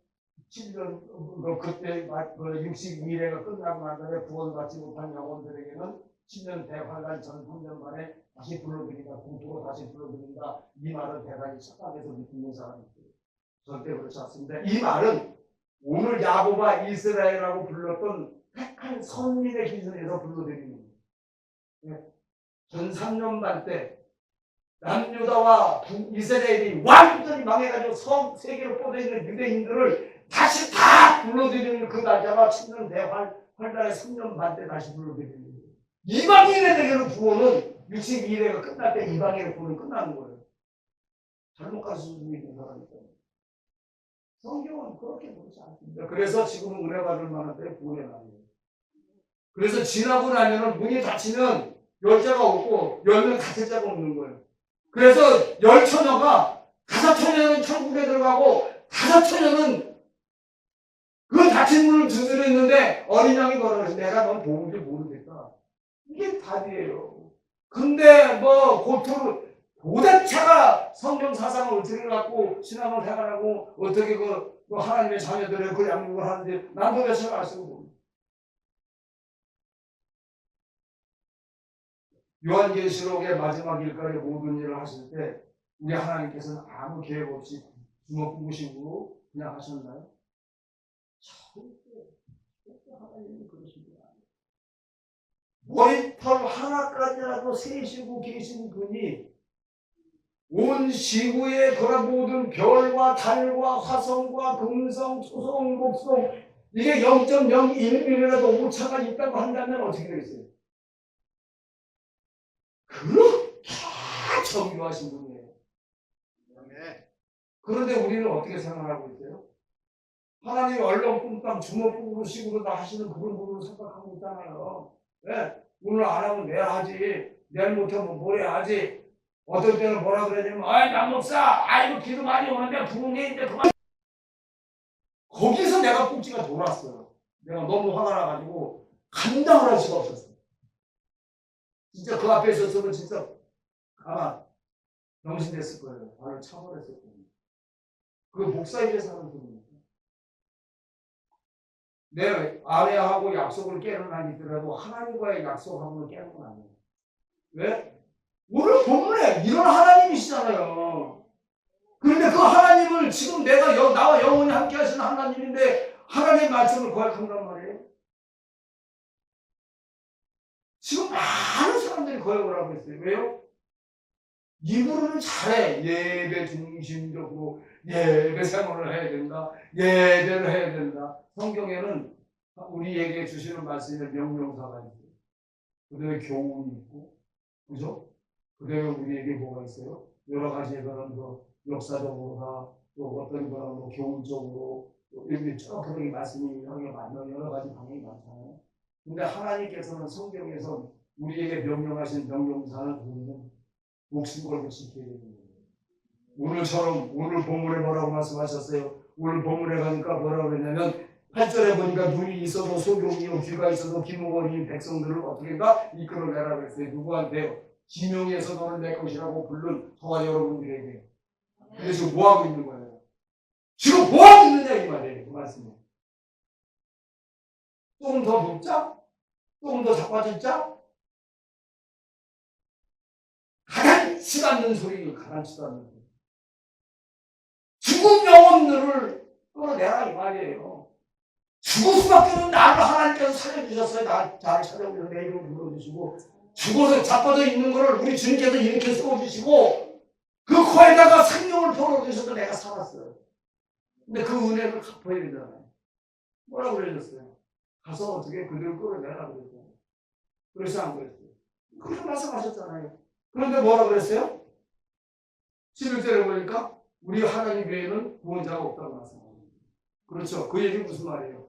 7년 그때 62일회가 끝나고 난 다음에 구원받지 못한 영혼들에게는 7년 대환란 전 3년 만에 다시 불러드린다. 공포로 다시 불러드린다. 이 말은 대단히 착각해서 믿는 사람이 있어요. 절대 그렇지 않습니다. 이 말은 오늘 야곱과 이스라엘이라고 불렀던 택한 선민의 기준에서 불러드리는 거예요. 전 3년 반 때 남유다와 이스라엘이 완전히 망해가지고 세계로 뻗어있는 유대인들을 다시 다 불러들이는 그 날짜가 7년 대환란의 3년 반 때 다시 불러들이는 거예요. 이방인에게는 구원은 62일회가 끝날 때 이방인의 구원은 끝나는 거예요. 잘못 가르쳐 있는 사람이 있어요. 성경은 그렇게 보지 않습니다. 그래서 지금은 은혜 받을 만한 때에 구원의 날이에요. 그래서 지나고 나면은 문이 닫히면 열자가 없고 열면 닫힐 자가 없는 거예요. 그래서 10처녀가 5처녀는 천국에 들어가고 5처녀는 그 닫힌 문을 두드려 있는데 어린 양이 뭐라 그래서 내가 넌 도움이 모르겠다. 이게 답이에요. 근데 뭐 고토를 도대체가 성경 사상을 어떻게 갖고 신앙을 생활하고 어떻게 그 하나님의 자녀들의 그 양육을 하는데 난 도대체 알 수가 없어요. 요한계시록의 마지막 일까지 모든 일을 하실 때 우리 하나님께서는 아무 계획 없이 주먹부부식으로 그냥 하셨나요? 절대 하나님은 그러십니다. 머리털 하나까지라도 세시고 계신 분이 온 지구의 그런 모든 별과 달과 화성과 금성, 토성, 목성 이게 0.01mm라도 오차가 있다고 한다면 어떻게 되겠어요? 그렇게 정교하신 분이에요. 그런데 우리는 어떻게 생각하고 있어요? 하나님이 얼렁뚱땅 주먹구구식으로 다 하시는 그런 분으로 생각하고 있잖아요. 네? 오늘 안 하면 내일 하지. 내일 못하면 모레 하지. 어떨 때는 뭐라 그러냐면 아이 남 목사 아이고 기도 많이 오는데 부흥회 이제 그만. 거기서 내가 꼭지가 돌았어요. 내가 너무 화가 나가지고 감당을 할 수가 없었어요. 진짜 그 앞에 있었으면 진짜 아마 병신됐을 거예요. 나를 처벌했을 거예요. 그 목사에게 사는 분입니다. 내 아내하고 약속을 깨는 한 있더라도 하나님과의 약속함을 깨는 건 아니에요. 왜? 오늘 본문에 이런 하나님이시잖아요. 그런데 그 하나님을 지금 내가 나와 영원히 함께 하시는 하나님인데 하나님의 말씀을 거역한단 말이에요. 지금 많은 사람들이 거역을 하고 있어요. 왜요? 이분은 잘해. 예배 중심적으로 예배 생활을 해야 된다. 예배를 해야 된다. 성경에는 우리에게 주시는 말씀에 명령사가 있어요. 그 다음에 교훈이 있고, 그죠? 그 다음에 우리에게 뭐가 있어요? 여러 가지 그런 역사적으로나 또 어떤 그런 교훈적으로 이렇게 쭉 그런 말씀이 여러 가지 방향이 많잖아요. 근데 하나님께서는 성경에서 우리에게 명령하신 명령사는 우리는 목숨 걸고 지켜야 되는 거예요. 오늘처럼 오늘 본문에 뭐라고 말씀하셨어요? 오늘 본문에 가니까 뭐라고 그러냐면 8절에 보니까 눈이 있어도 소경이요 귀가 있어도 기목원인 백성들을 어떻게인가 이끌어내라 그랬어요. 누구한테요? 지명해서 너는 내 것이라고 부른 저와 여러분들에게. 근데 지금 뭐하고 있는 거예요? 지금 뭐하고 있느냐 이 말이에요. 그 말씀이. 조금 더 눕자? 조금 더 자빠졌자? 가단치 않는 소리, 가단치도 않는 소리. 죽은 영혼들을 끌어내라 이 말이에요. 죽을 수밖에 없는 나를 하나님께서 살려주셨어요. 나를 찾아오셔서 내 이름을 불러주시고 죽어서 자빠져 있는 거를 우리 주님께서 이렇게 세워주시고 그 코에다가 생명을 불어주셔서 내가 살았어요. 근데 그 은혜를 갚아야 되잖아요. 뭐라고 그러셨어요? 가서 어떻게 그들을 끌어내라 그랬어요. 그래서 안 그랬어요. 그렇게 말씀하셨잖아요. 그런데 뭐라고 그랬어요? 11절에 보니까 우리 하나님 외에는 구원자가 없다고 말씀합니다. 그렇죠. 그 얘기 무슨 말이에요?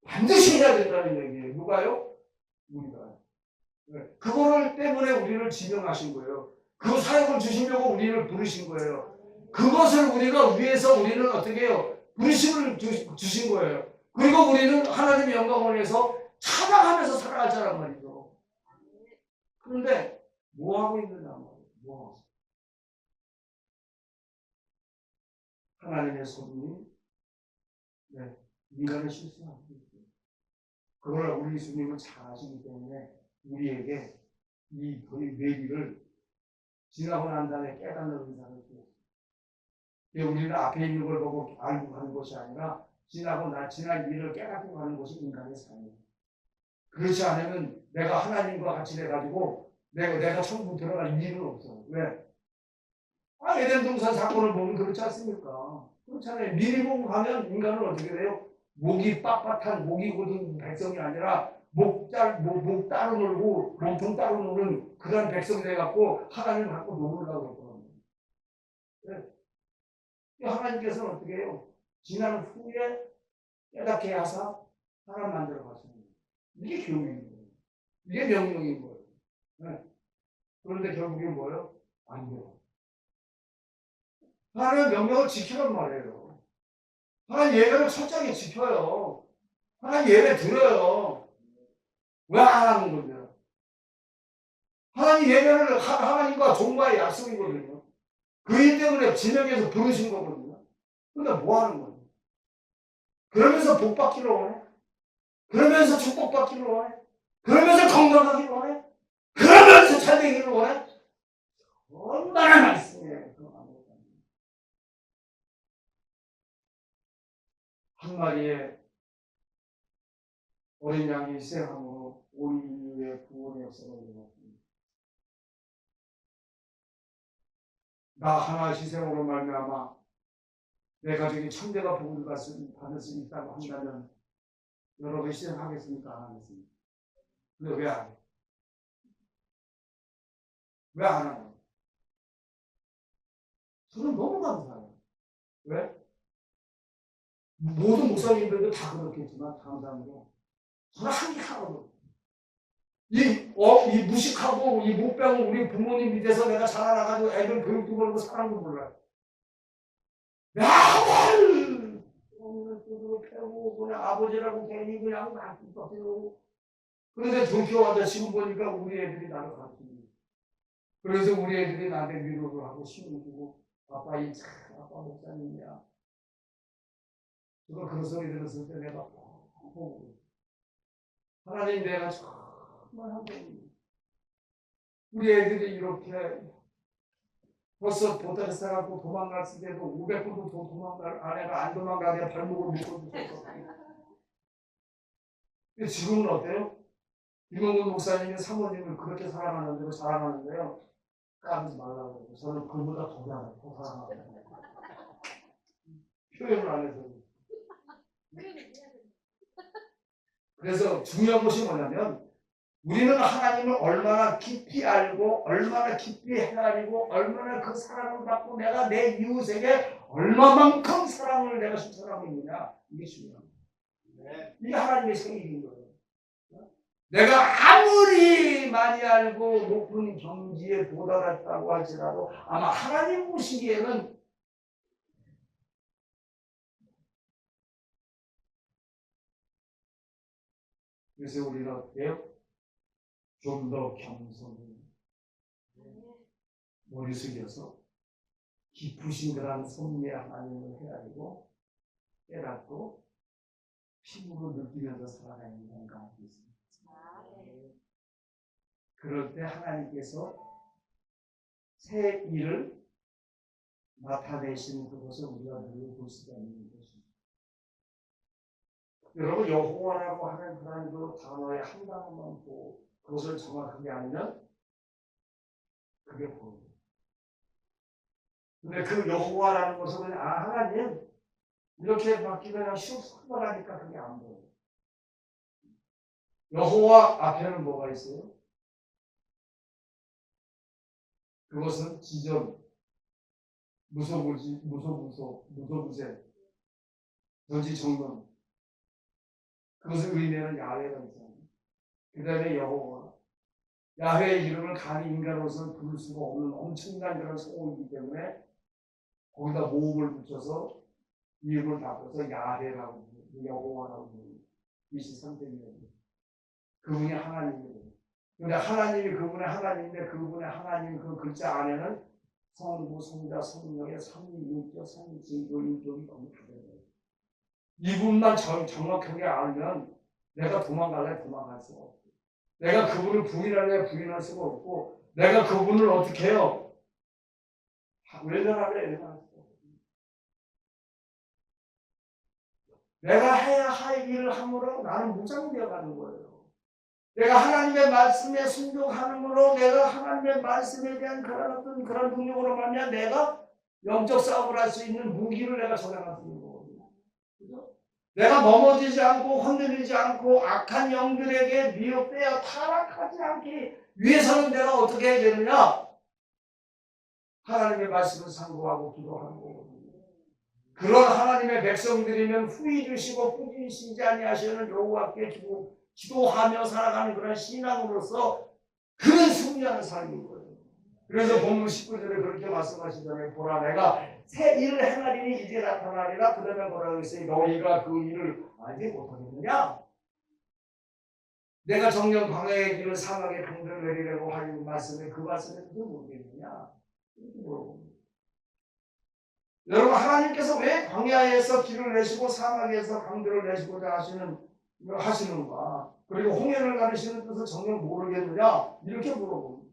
반드시 해야 된다는 얘기예요. 누가요? 우리가요. 그거를 때문에 우리를 지명하신 거예요. 그 사역을 주시려고 우리를 부르신 거예요. 그것을 우리가 위해서 우리는 어떻게 해요? 부르심을 주신 거예요. 그리고 우리는 하나님의 영광을 위해서 찬양하면서 살아가자란 말이죠. 그런데 뭐 하고 있느냐 말이에요. 뭐 하고 하나님의 손이 인간을 실수하고 있어요. 그걸 우리 주님은 잘 아시기 때문에 우리에게 이 내리를 지나고 난 다음에 깨닫는 은사를 주었어요. 우리는 앞에 있는 걸 보고 알고 가는 것이 아니라 지난 일을 깨닫고 가는 것이 인간의 삶이에요. 그렇지 않으면 내가 하나님과 같이 돼가지고 내가 천국 들어갈 일은 없어. 왜? 에덴 동산 사건을 보면 그렇지 않습니까? 그렇잖아요. 미리 보고 가면 인간은 어떻게 돼요? 목이 빳빳한 목이 곧은 백성이 아니라 목 따로 놀고 몸통 따로 노는 그런 백성이 돼갖고 하나님을 갖고 놀으려고 그러거든요. 네. 하나님께서는 어떻게 해요? 지난 후에 깨닫게 하사 사람 만들어 가시는 거예요. 이게 교육인 거예요. 이게 명령인 거예요. 네. 그런데 결국에 뭐예요? 안 돼요. 하나님의 명령을 지키란 말이에요. 하나님 예배를 철저하게 지켜요. 하나님 예배 드려요. 왜 안 하는 거냐? 하나님 예배를 하나님과 종과의 약속이거든요. 그 일 때문에 지명해서 부르신 거거든요. 근데 뭐 하는 거예요? 그러면서 복 받기를 원해? 그러면서 축복 받기를 원해? 그러면서 건강하기를 원해? 그러면서 잘 되기를 원해? 얼마나 말씀이에요. 한 마리의 어린 양이 희생함으로 우리 인류의 구원의 역사가 일어났습니다. 나 하나 희생으로 말미암아 내 가족이 천대가 복을 받을 수 있다고 한다면 여러분 희생하겠습니까? 안 하겠습니까? 근데 왜 안 해? 왜 안 하냐? 저는 너무 감사해요. 왜? 모든 목사님들도 다 그렇겠지만 감사한 게 저는 한게 하거든요. 이 무식하고 이 못 배운 우리 부모님 밑에서 내가 자라나가지고 애들 교육도 모르고 사랑도 몰라요. 매일 오늘 두드러 패고 그냥 아버지라고 괜히 그냥 막 떠들고 그런데 등교하다 지금 보니까 우리 애들이 나를 가르치는 그래서 우리 애들이 나한테 위로를 하고 힘을 주고 아빠 아빠 목사님이야. 그런 소리 들었을 때 내가 하나님 내가 정말 하나님 우리 애들이 이렇게 벌써 보따리 싸갖고 도망갔을 때도 500분도 더 도망갈 아내가 안 도망가게 발목을 묶어주셨어. 근데 지금은 어때요? 김홍근 목사님이 사모님을 그렇게 사랑하는데요, 자랑하는데요. 까불지 말라고 그러고 저는 그보다 더 사랑합니다. 표현을 안 해서. 그래서 중요한 것이 뭐냐면 우리는 하나님을 얼마나 깊이 알고 얼마나 깊이 헤아리고 얼마나 그 사랑을 받고 내가 내 이웃에게 얼마만큼 사랑을 내가 실천하고 있느냐 이게 중요합니다. 이게 하나님의 생일인 거예요. 내가 아무리 많이 알고 높은 경지에 도달했다고 할지라도 아마 하나님 보시기에는 그래서 우리는 어때요? 좀 더 겸손히 머리 숙여서 깊으신 그런 섭리의 하나님을 헤아리고 깨닫고 피부로 느끼면서 살아가는 건가 있습니다. 그럴 때 하나님께서 새 일을 나타내시는 그것을 우리가 늘 볼 수가 있는 것입니다. 여러분 여호와라고 하는 그런 그 단어의 한 단어만 보고 그것을 정확하게 알면 그게 보여요. 근데 그 여호와라는 것은 그냥 하나님 이렇게 받기 그냥 슉 흘러가니까 그게 안 보여요. 여호와 앞에는 뭐가 있어요? 그것은 지전, 무소부세, 전지정론. 그것의 의미는 야훼가 있잖아요. 그 다음에 여호와. 야훼의 이름을 감히 인간으로서는 부를 수가 없는 엄청난 그런 성호이기 때문에 거기다 모음을 붙여서 이름을 바꿔서 야훼라고 여호와라고 부르는 이시 선생님이에요. 그분이 하나님이에요. 근데 하나님이 그분의 하나님인데 그분의 하나님 그 글자 안에는 성부, 성자, 성령의 삼위일격, 삼위진교, 인격이 거기 다 들어요. 이분만 정확하게 알면 내가 도망갈래 도망갈 수가 없고 내가 그분을 부인할래 부인할 수가 없고 내가 그분을 어떻게 해요? 외면할래 외면할 수가 없고 내가 해야 할 일을 함으로 나는 무장되어 가는 거예요. 내가 하나님의 말씀에 순종함으로 내가 하나님의 말씀에 대한 그런 능력으로 말미암아 내가 영적 싸움을 할 수 있는 무기를 내가 전해갈 수 있는 거거든요. 그죠? 내가 넘어지지 않고 흔들리지 않고 악한 영들에게 미혹되어 타락하지 않기 위해서는 내가 어떻게 해야 되느냐? 하나님의 말씀을 상고하고 기도하는 거거든요. 그런 하나님의 백성들이면 후히 주시고 꾸짖으시지 아니하시는 여호와께 기도하며 살아가는 그런 신앙으로서 그런 승리하는 삶인 거예요. 그래서 본문 19절에 그렇게 말씀하시잖아요. 보라 내가 새 일을 행하리니 이제 나타나리라. 그 다음에 뭐라고 했어요? 너희가 그 일을 알지 못하겠느냐? 내가 정령 광야의 길을 사막에 강들을 내리려고 하는 말씀에 그 말씀에 그걸 모르겠느냐? 이렇게 물어봅니다. 여러분 하나님께서 왜 광야에서 길을 내시고 사막에서 강들을 내시고자 하시는가? 그리고 홍해를 가르시는 뜻을 정녕 모르겠느냐? 이렇게 물어봅니다.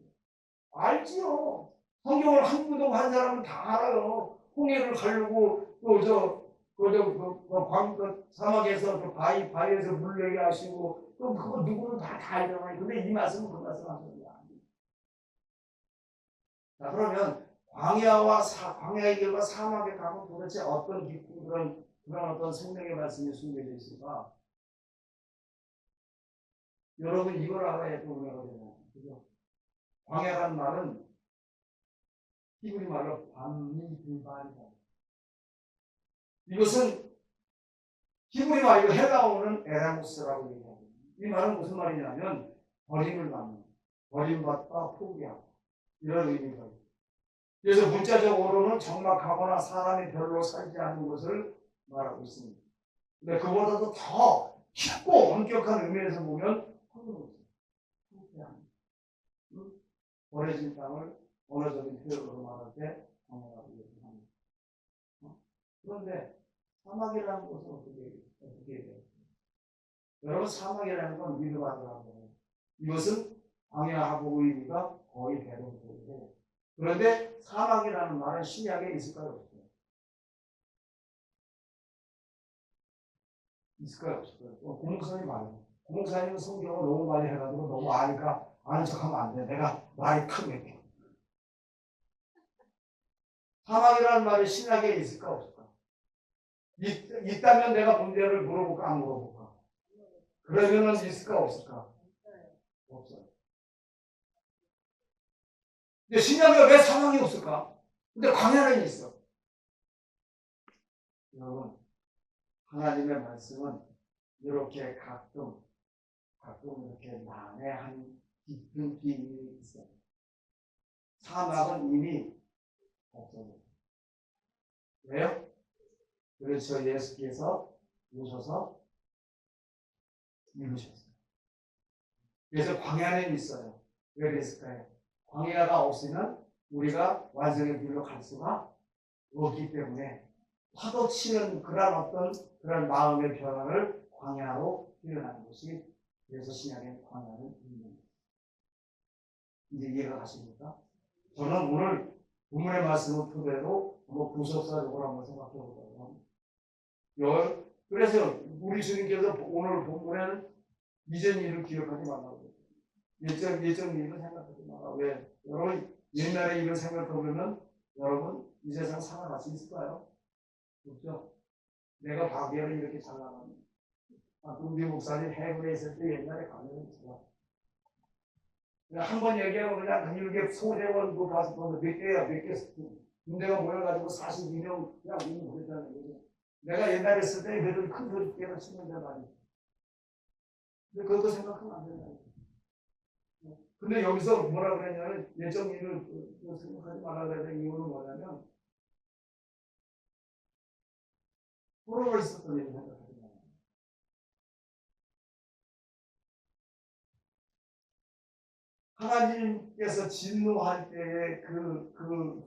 알지요. 성경을 한 구동 한 사람은 다 알아요. 홍해를 가르고 사막에서 바위에서 물 내게 하시고 또 그거 누구는 다 알잖아요. 근데 이 말씀은 그 말씀 하시는 게 아니에요. 자 그러면 광야의 길과 사막에 가면 도대체 어떤 깊은 그런 어떤 생명의 말씀이 숨겨져 있을까? 여러분 이걸 알아야 또 은혜가 되잖아요. 그죠? 광야란 말은 히브리 말로 밤미불발이다. 이것은 히브리 말이고 헬라어는 에라무스라고 얘기합니다. 이 말은 무슨 말이냐면 버림을 받는, 버림받다 포기하고 이런 의미가 있습니다. 그래서 문자적으로는 적막하거나 사람이 별로 살지 않는 것을 말하고 있습니다. 근데 그보다도 더 깊고 엄격한 의미에서 보면 버려진 땅을 언어적인 표현으로 말할 때 광야라고 얘기합니다. 그런데 사막이라는 것은 어떻게 해요? 여러분 사막이라는 건 미드바드라고 이것은 광야하고 의미가 거의 대동소이에요. 그런데 사막이라는 말은 신약에 있을까요? 없을까요? 있을까요? 없을까요? 고목사님 말이에요. 고목사님은 성경을 너무 많이 해가지고 너무 아니까 아는 척하면 안 돼. 내가 말이 크게. 사막이라는 말이 신약에 있을까 없을까? 있다면 내가 문제를 물어볼까 안 물어볼까? 그러면은 있을까 없을까? 없어요. 근데 신약에 왜 사막이 없을까? 근데 광야는 있어. 여러분 하나님의 말씀은 이렇게 가끔 이렇게 난해한 깊은 비밀이 있어요. 사막은 이미 없어요. 왜요? 그래서 예수께서 오셔서 이루셨어요. 그래서 광야는 있어요. 왜 그랬을까요? 광야가 없으면 우리가 완성의 길로 갈 수가 없기 때문에 파도 치는 그런 마음의 변화를 광야로 표현하는 것이 그래서 신약의 광야는 있는 거예요. 이제 이해가 가십니까? 저는 오늘 본문의 말씀을 토대로 구속사적으로 한번 생각해 보자면 그래서 우리 주님께서 오늘 본문에는 이전 일을 기억하지 말라고. 예전 일을 생각하지 마라. 왜? 여러분, 옛날의 일을 생각해보면 여러분, 이 세상 살아갈 수 있을까요? 없죠? 내가 박예를 이렇게 잘 나가는. 동기 목사님 해군에 있을 때 옛날에 강연을 있어. 한 번 얘기하고 그냥 이렇게 소대원 그 봐서 몇 개야, 몇 개. 군대가 모여가지고 42명 그냥 우리 그랬다는 거죠. 내가 옛날에 있을 때 그래도 큰 소리 깨서 치는데 말이야. 근데 그것도 생각하면 안 된다. 근데 여기서 뭐라 그랬냐면 예정 일을 생각하지 말라 그랬던 이유는 뭐냐면 포로가 있었던 일을 생각하지 말라. 하나님께서 진노할 때에 그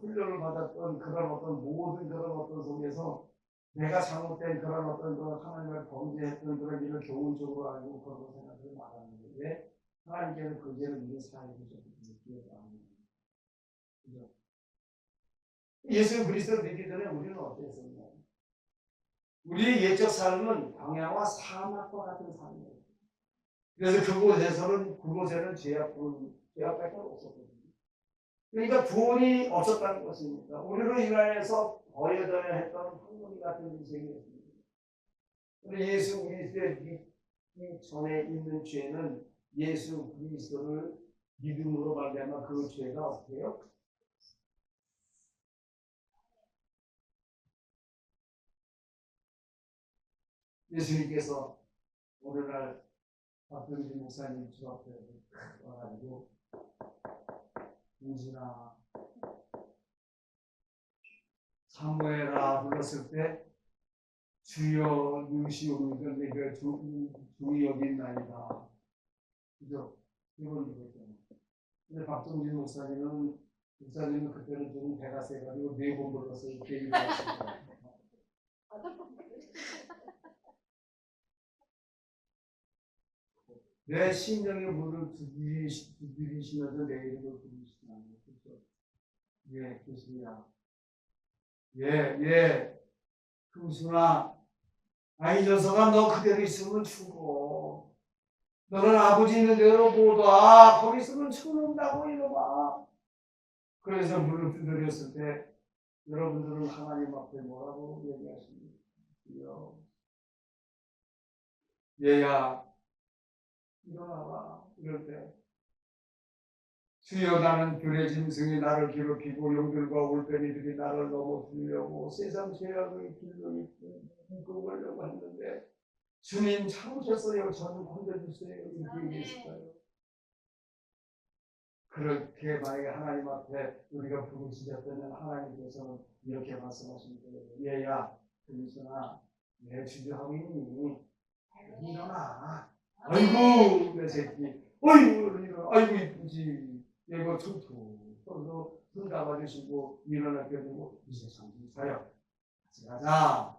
훈련을 받았던 그런 어떤 모든 그런 어떤 속에서 내가 잘못된 그런 어떤 그 하나님을 범죄했던 그런 일을 교훈적으로 알고 그런 거 생각하지 말았는데 왜 하나님께서 그 죄를 이제 사해 주셨는지 기억이 안 나요. 그죠? 예수 그리스도를 믿기 전에 우리는 어땠었나요? 우리의 옛적 삶은 광야와 사막과 같은 삶이에요. 그래서 그곳에는 죄악밖에 없었거든요. 그러니까 구원이 없었다는 것입니다. 우리로 인하여서 버려져야 했던 황무지 같은 인생이었습니다. 그런데 예수 그리스도의 믿기 전에 있는 죄는 예수 그리스도를 믿음으로 말미암아 그 죄가 어떻게 해요? 예수님께서 오늘날 박병지 목사님 주 앞에 와가지고 우진아 사무엘아 불렀을 때 주여 누시오니까 내가 주의 여긴나이다. 그죠? 이걸 읽었잖아요. 근데 박정진 목사님은 그때는 좀 배가 세가지고 4번 불렀어요. 이렇게 얘기했습니다. 내 심령의 물을 두드리시면서 내 이름을 부르시나요? 그렇죠? 예, 교수야. 예, 금순아. 아이 녀석아, 너 그대로 있으면 죽어. 너는 아버지 있는 대로 못 와. 거기 있으면 죽는다고 이놈아. 그래서 물을 두드렸을 때 여러분들은 하나님 앞에 뭐라고 얘기하십니까? 얘야, 일어나라. 이럴 때 주여 나는 들의 짐승이 나를 괴롭히고 용들과 올빼미들이 나를 넘어뜨리려고 세상 죄악의 길로 이끌려고 했는데 주님 참으셨어요. 저는 건져주세요. 이렇게 얘기했을까요? 그렇게 만약에 하나님 앞에 우리가 부르짖었다면 하나님께서는 이렇게 말씀하시는 거예요. 얘야, 금순아, 내 주저하고 있니? 일어나. 아이고, 내 새끼. 아이고, 일어나. 아이고, 이쁘지. 얘가 툭툭 서로 손 잡아주시고 일어나게 해주고 이제 정신 차려. 같이 가자.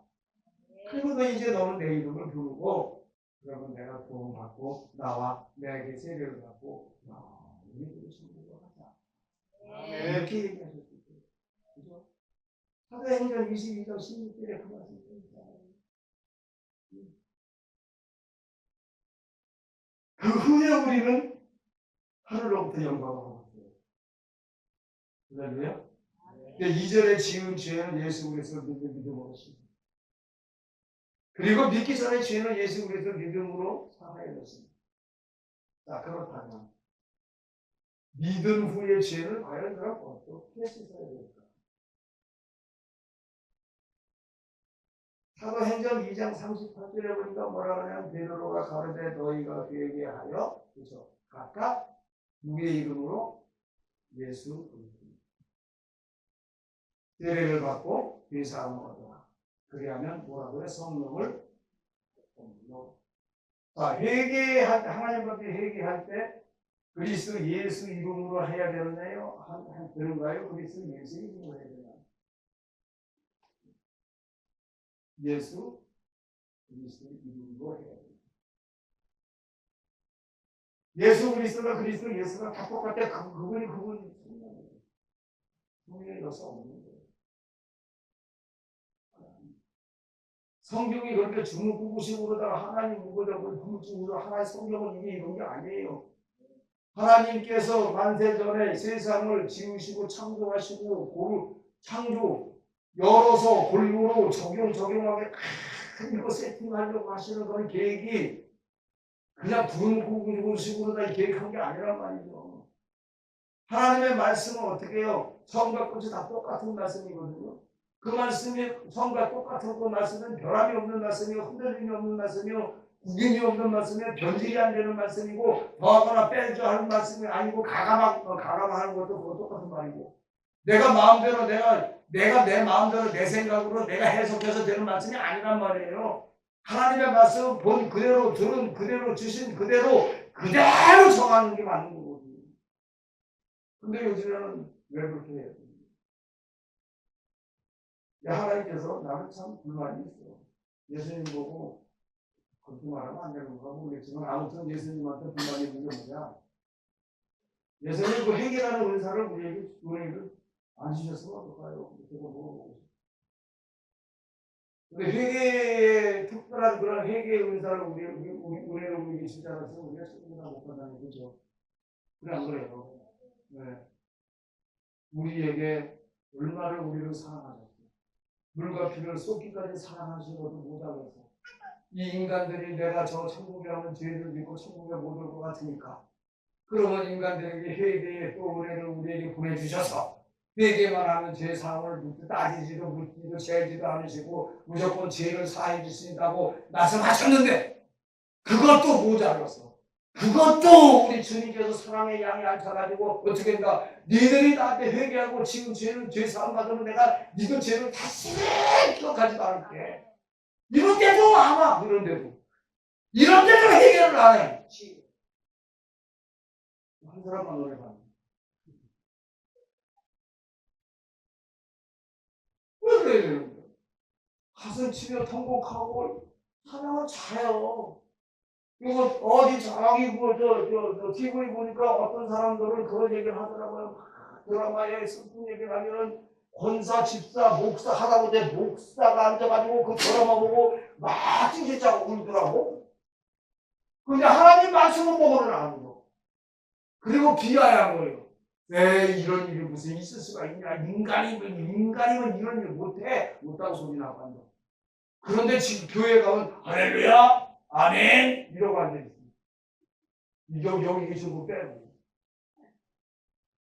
그리고 이제 너는 내 이름을 부르고 그러면 내가 구원받고 나와 내게 세례를 받고 우리 천국으로 가자. 이렇게 얘기하셨을 거예요. 그죠? 사도행전 22장 16절에 그 말씀을 드리잖아요. 그 후에 우리는 하늘로부터 영광을 받았어요. 할렐루야. 근데 이전에 지은 죄는 예수 그리스도를 믿음으로 씁니다. 그리고 믿기 전에 죄는 예수 그리스도를 믿음으로 사하여졌습니다. 자, 그렇다면 믿은 후의 죄는 과연 그럼 어떻게 씻어야 될까? 사도행전 2장 38절에 보니까 뭐라 하냐면 베드로가 가르되 너희가 그에게 하여 그렇죠? 각각 누구의 이름으로 예수 그리스도 세례를 받고 죄사함을 얻어라. 그리하면 뭐라고요? 성령을 얻는. 자, 하나님 앞에 회개할 때 그리스도 예수 이름으로 해야 되나요? 되는가요? 그리스도 예수 이름으로 해야 되나요? 예수 그리스도 이름으로 해야 돼요. 예수 그리스도가 그리스도 예수가 다 똑같아. 그분이 성령이 넣어서 없는 거예요. 성경이 그렇게 주무구구식으로다가 하나님 무고적으로 구무식으로 하나의 성경을 이게 이런 게 아니에요. 하나님께서 만세전에 세상을 지으시고 창조하시고 창조 열어서 골고루 적용하게 이거 세팅하려고 하시는 그런 계획이 그냥 구무구구식으로 다 계획한 게 아니란 말이죠. 하나님의 말씀은 어떻게 해요? 처음과 끝이 다 똑같은 말씀이거든요. 그 말씀이 처음과 똑같은 그 말씀은 변함이 없는 말씀이고 흔들림이 없는 말씀이고 구김이 없는 말씀이고 변질이 안 되는 말씀이고 더하거나 빼줘 하는 말씀이 아니고 가감하는 것도 그거 똑같은 말이고 내가 마음대로 내가 내 마음대로 내 생각으로 내가 해석해서 되는 말씀이 아니란 말이에요. 하나님의 말씀은 본 그대로 들은 그대로 주신 그대로 정하는 게 맞는 거거든요. 근데 요즘에는 왜 그렇게 해요? 하나님께서 나는 참 불만이 있어. 예수님 보고 그렇게 말하면 안 되는 건가 모르겠지만 아무튼 예수님한테 불만이 있는 게 뭐냐? 예수님 그 회개라는 은사를 우리에게 안 주셨으면 어떨까요? 제가 물어보고 싶어요. 근데 회개의 특별한 그런 회개의 은사를 우리에게 주지 않았으면 우리가 충분히 못 받아내는 거죠. 그래 안 그래요? 네. 우리에게 얼마를 우리를 사랑하셨어요. 물과 피를 쏟기까지 사랑하시고도 모자라서 이 인간들이 내가 저 천국에 하면 죄를 짓고 천국에 못 올 것 같으니까 그러면 인간들에게 회개의 또 은혜를 우리에게 보내주셔서 회개만 하면 죄 사함을 따지지도 묻지도 재지도 않으시고 무조건 죄를 사해 주신다고 말씀하셨는데 그것도 모자라서 그것도 우리 주님께서 사랑의 양이 앓혀가지고 어떻게 된다 니들이 나한테 회개하고 지금 죄 사함 받으면 내가 니들 죄를 다시 기억하지도 않을게 이런 데도 아마 그런데도 이런 데도 해결을 안 해. 한 사람만 노래방. 왜 그래야 되는 거야? 가슴 치며 통곡하고 사냥을 잘해요. 이거 어디 저기 TV 보니까 어떤 사람들은 그런 얘기를 하더라고요. 드라마에 슬픈 얘기를 하면은 권사, 집사, 목사 하다못해 목사가 앉아가지고 그 드라마 보고 막 찡찡짜고 울더라고. 근데 하나님 말씀을 보고는 안 울어. 그리고 비하한 거예요. 왜 이런 일이 무슨 있을 수가 있냐. 인간이면 이런 일 못하고 소리 나고 한다. 그런데 지금 교회 가면 할렐루야, 아멘 이러고 앉아있어요. 여기 계신 분 빼고.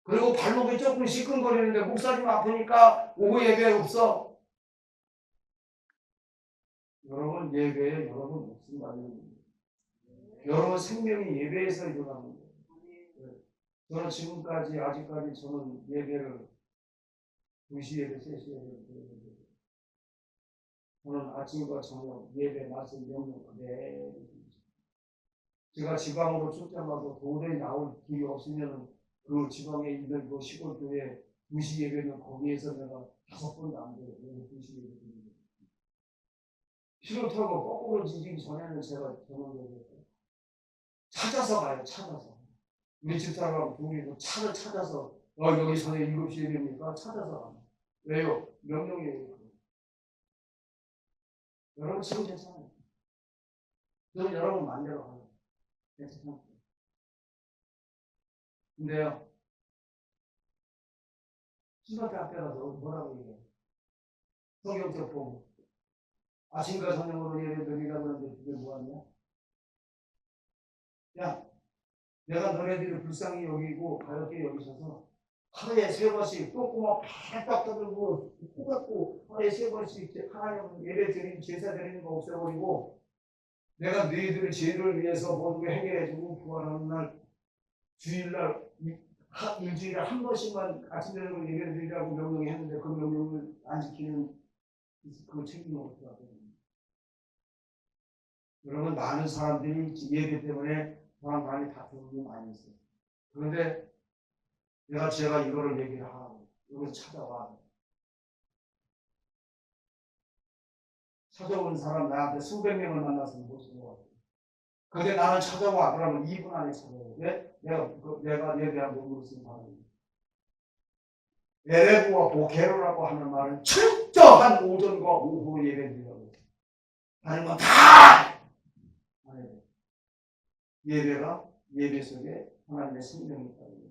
그리고 발목이 조금 시큰거리는데 목사님 아프니까 오후 예배 없어. 여러분 예배에 여러분 목숨 받는 거예요. 여러분 생명이 예배에서 일어나는 거예요. 저는 지금까지 아직까지 저는 예배를 2시 예배, 3시 예배 저는 아침과 저녁 예배 말씀 명령 그대로 제가 지방으로 출장 가서 도저히 나올 길이 없으면 그 지방에 있는 그 시골 교회 2시 예배는 거기에서 내가 5번도 안 돼요. 2시 예배 드리는 피로 타고 거꾸로 지지기 전에는 제가 전원을 찾아서 가요. 찾아서 우리 집사람하고 둘이 차를 찾아서 여기 전에 7시 예배입니까? 찾아서 가요. 왜요? 명령이에요. 여러분 지금 괜찮아요. 저는 여러분 만나러 가요. 괜찮아요. 근데요, 신학교 앞에 가서 뭐라고 얘기해요? 성경책 보고 아침과 저녁으로 예배 드리라고 하는데 그게 뭐하냐? 야, 내가 너네들이 불쌍히 여기고 가볍게 여기셔서 하루에 3번씩 똥구멍 팍팍 떠들고 꼬갖고 하루에 3번씩 하나님 예배 드리는 제사 드리는 거 없애버리고 내가 너희들의 죄를 위해서 모두 해결해주고 부활하는 날 주일날 일주일에 한 번씩만 아침 저녁으로 예배 드리라고 명령했는데 그 명령을 안 지키는 그 책임은 어떻게 하거든요. 여러분 많은 사람들이 예배 때문에 저랑 많이 다투는 게 많이 있어요. 그런데 제가 이거를 얘기를 하고 여기서 찾아온 사람 나한테 수백 명을 만났으면 못 쓰는 것 같아요. 근데 나는 찾아와 그러면 2분 안에 찾아와요. 왜? 내가 예배한 몸으로 쓴 사람입니다. 에레부와 보케로라고 하는 말은 철저한 오전과 오후 예배드리라고 했어요. 다른 건 다 안 해요. 예배가 예배 속에 하나님의 생명이 있다는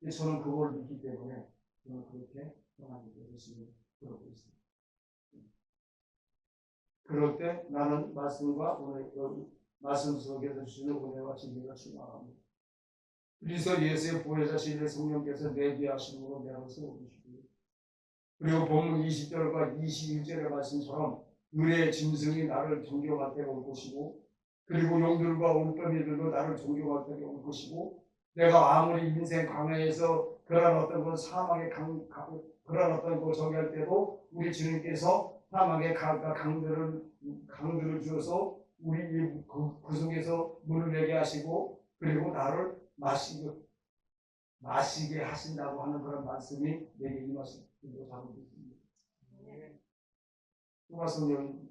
거예요. 저는 그걸 믿기 때문에 저는 그렇게 하나님께 열심히 그러고 있습니다. 그럴 때 나는 말씀과 오늘 말씀 속에서 주시는 은혜와 진리가 충만합니다. 그리스도 예수의 보혜자신 성령께서 내비하심으로 내가 세워주시고요. 그리고 본문 20절과 21절의 말씀처럼 의의 짐승이 나를 존경할 때가 올 것이고, 그리고 용들과 올빼미들도 나를 존경할 때가 올 것이고, 내가 아무리 인생 강해에서 그런 어떤 그 사망의 그런 어떤 그 정의할 때도 우리 주님께서 사망의 강들을 주어서 우리 그 속에서 물을 내게 하시고, 그리고 나를 마시게 하신다고 하는 그런 말씀이 내게 임하시고 자고 있습니다. 누가 성령이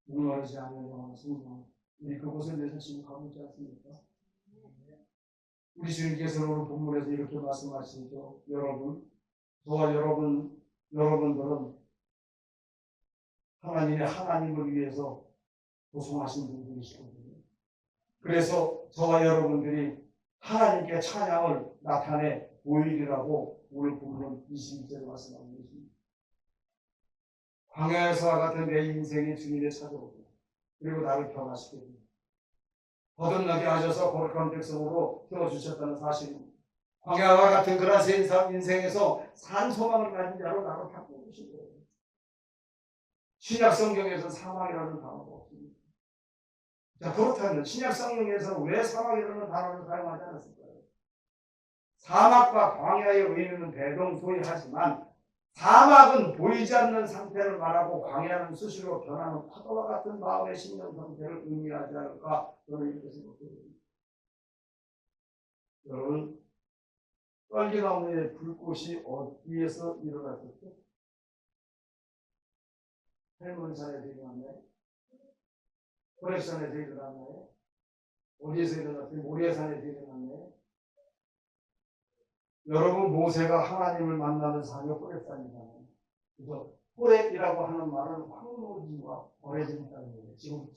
무너지지 않는 영원한 성령, 우리 그곳을 내서 지금 가고 있지 않습니까? 우리 주님께서는 오늘 본문에서 이렇게 말씀하시죠. 여러분, 저와 여러분들은 하나님을 위해서 도송하신 분들이시거든요. 그래서 저와 여러분들이 하나님께 찬양을 나타내 보이리라고 오늘 본문 22절에 말씀하고 계십니다. 광야에서와 같은 내 인생이 주님의 찾아오고, 그리고 나를 변화시켜 줍니다. 거듭나게 하셔서 거룩한 백성으로 세워주셨다는 사실입니다. 광야와 같은 그런 인생에서 산 소망을 가진 자로 나를 바꾸신 거예요. 신약 성경에서 사망이라는 단어가 없습니다. 자, 그렇다면 신약 성경에서 왜 사막이라는 단어를 사용하지 않았을까요? 사막과 광야의 의미는 대동소이하지만 사막은 보이지 않는 상태를 말하고 광야는 수시로 변하는 파도와 같은 마음의 심령 상태를 의미하지 않을까 저는 이렇게 생각합니다. 여러분, 떨기나무의 불꽃이 어디에서 일어났었죠? 헬몬산에서 일어났나요? 호렙산에서 일어났나요? 어디에서 일어났어요? 모리아산에서 일어났나요? 여러분, 모세가 하나님을 만나는 산이 호렙산이잖아요. 그래서 호렙이라고 하는 말은 황무지와 벌해진다는 거예요. 지금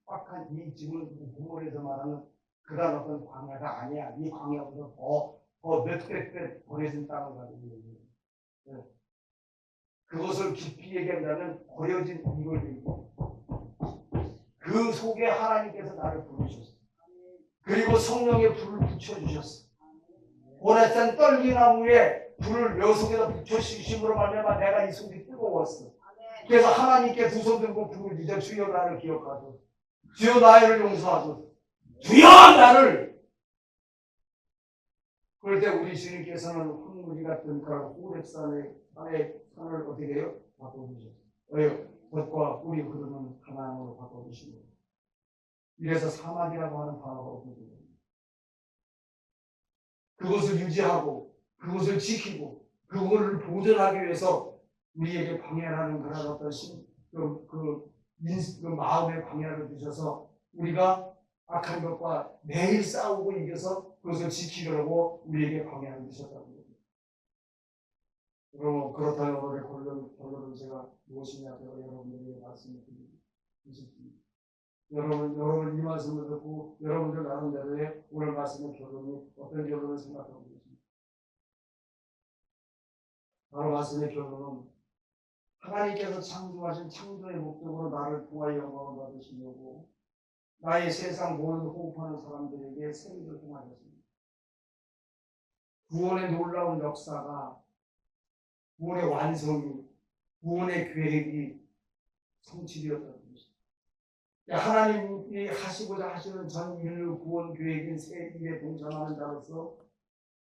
빡한 이 지금 부모에서 말하는 그런 어떤 광야가 아니야. 이 광야보다 더 몇백 배 벌해진 땅을 가지고 있는 거예요. 그것을 깊이 얘기한다면 버려진 이걸 얘기해요. 그 속에 하나님께서 나를 부르셨어요. 그리고 성령의 불을 붙여주셨어요. 오랫동안 떨기나무에 불을 여 속에다 붙여주심으로 말미암아 내가 이 속이 뜨거웠어. 그래서 하나님께 두 손 들고 부르짖어 주여 나를 기억하소서. 주여 나를 용서하소서. 주여 나를. 그럴 때 우리 주님께서는 황무지 같은 그런 호렙산의 산을 어떻게 해요? 바꿔주셨어요. 젖과 꿀이 흐르는 가나안으로 바꿔주신 거예요. 이래서 사막이라고 하는 단어가 없어집니다. 그것을 유지하고 그것을 지키고 그것을 보존하기 위해서 우리에게 광야라는 그런 어떤 그 마음의 광야를 주셔서 우리가 악한 것과 매일 싸우고 이겨서 그것을 지키려고 우리에게 광야를 주셨다는 거예요. 그럼 그렇다면 오늘의 결론은 제가 무엇이냐 제가 여러분들에게 말씀을 드리고 있습니다. 여러분 이 말씀을 듣고 여러분들 나름대로의 오늘 말씀의 결론이 어떤 결론을 생각하고 계십니까? 바로 말씀의 결론은 하나님께서 창조하신 창조의 목적으로 나를 통하여 영광을 받으시려고 나의 세상 모든 호흡하는 사람들에게 생일을 통하셨습니다. 구원의 놀라운 역사가 구원의 완성이 구원의 계획이 성취되었다는 것입니다. 하나님이 하시고자 하시는 전 인류 구원 계획인 새 일에 동참하는 자로서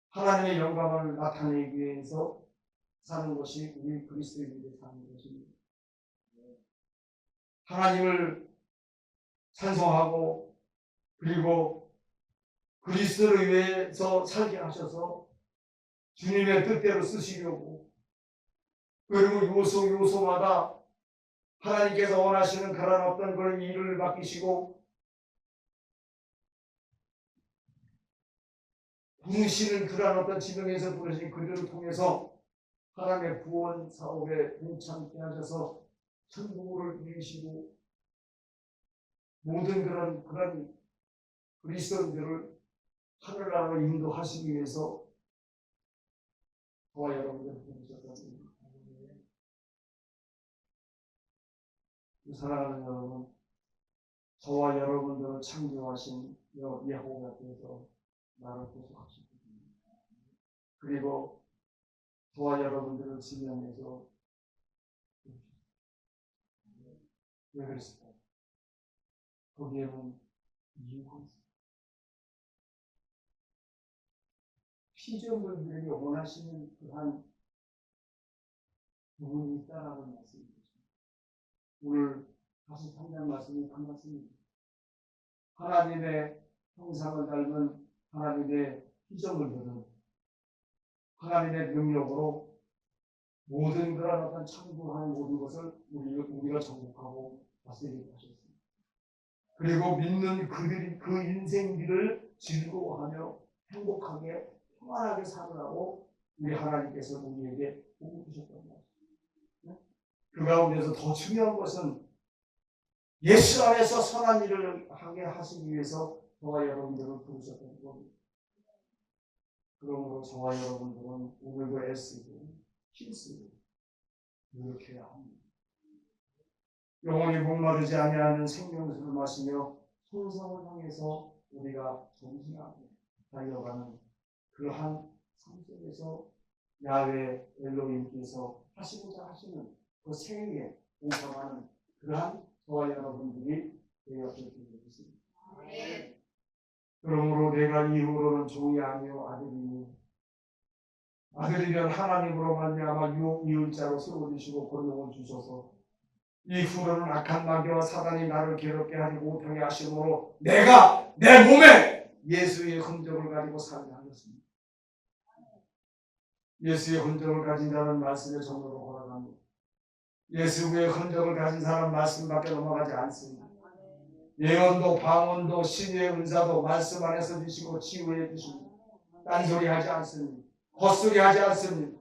하나님의 영광을 나타내기 위해서 사는 것이 우리 그리스도인들이 사는 것입니다. 하나님을 찬송하고 그리고 그리스도를 위해서 살게 하셔서 주님의 뜻대로 쓰시려고 그리고 요소마다 하나님께서 원하시는 그런 어떤 그런 일을 맡기시고 부르시는 그런 어떤 지명에서 부르신 그들을 통해서 하나님의 구원 사업에 동참케 하셔서 천국을 이루시고 모든 그런 그리스도인들을 하늘나라로 인도하시기 위해서 저와 여러분들을 부르셨습니다. 사랑하는 여러분, 저와 여러분들을 창조하신 여호와께서 나를 구속하셨습니다. 그리고 저와 여러분들을 지명해서 왜 그랬을까요? 거기에는 이유가 있습니다. 피조물들이 원하시는 그한 부분이 있다라는 말씀입니다. 오늘 43장 말씀이 그 말씀입니다. 하나님의 형상을 닮은 하나님의 피조물들은 하나님의 능력으로 모든 그런 어떤 창조하는 모든 것을 우리가 정복하고 다스리게 하셨습니다. 그리고 믿는 그들이 그 인생길을 즐거워하며 행복하게 평안하게 살으라고 우리 하나님께서 우리에게 복을 주셨단 말이에요. 그 가운데서 더 중요한 것은 예수 안에서 선한 일을 하게 하시기 위해서 저와 여러분들을 부르셨다는 겁니다. 그러므로 저와 여러분들은 오늘도 애쓰고 힘쓰고 노력해야 합니다. 영원히 목마르지 아니하는 생명수를 마시며 손성을 향해서 우리가 정진하고 달려가는 그러한 삶 속에서 야훼 엘로힘께서 하시고자 하시는 그 생애에 동참하는 그러한 저와 여러분들이 되었을 것입니다. 그러므로 내가 이후로는 종이 아니요 아들이니 아들이면 하나님으로 말미암아 이울자로 세워주시고 권능을 주셔서 이후로는 악한 마귀와 사단이 나를 괴롭게 하지 못하게 하심으로 내가 내 몸에 예수의 흔적을 가지고 살게 하였습니다. 예수의 흔적을 가진 자는 말씀의 정도로 걸어갑니다. 예수의 흔적을 가진 사람은 말씀밖에 넘어가지 않습니다. 예언도 방언도 신의 은사도 말씀 안에서 주시고 치유해 주십니다. 딴소리 하지 않습니다. 헛소리 하지 않습니다.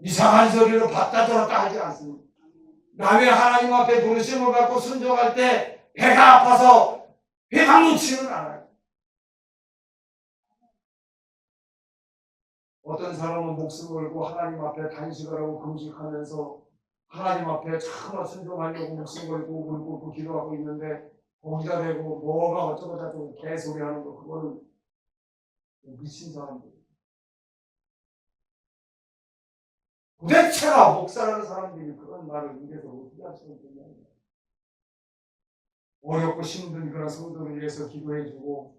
이상한 소리로 받다 들었다 하지 않습니다. 남의 하나님 앞에 부르심을 받고 순종할 때 배가 아파서 배가 놓지는 않아요. 어떤 사람은 목숨 걸고 하나님 앞에 단식을 하고 금식하면서 하나님 앞에 참 순종하려고 목숨 걸고 울고 기도하고 있는데 거기다 대고 뭐가 어쩌고 저쩌고 개소리 하는 거 그거는 미친 사람들. 도대체가 목사라는 사람들이 그런 말을 입에서 어떻게 할 수가 있겠냐. 어렵고 힘든 그런 성도를 위해서 기도해주고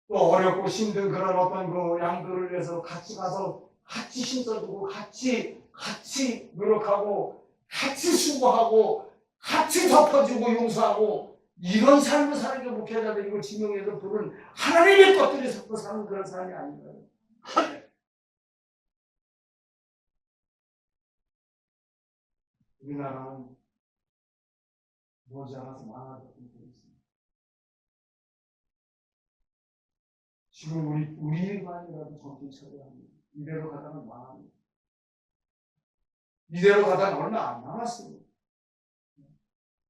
또 어렵고 힘든 그런 어떤 그 양들을 위해서 같이 가서 같이 힘써주고 같이 노력하고 같이 수고하고 같이 덮어주고 용서하고 이런 삶을 사는 게 목회자들이고 지명해서 부른 하나님의 것들이 섞어 사는 그런 사람이 아닌가요? 우리나라는 머지않아서 망할 것들이 있습니다. 지금 우리만이라도 정신 차려야 합니다. 이대로 가다가 망합니다. 이대로 가다가 얼마 안 남았습니다.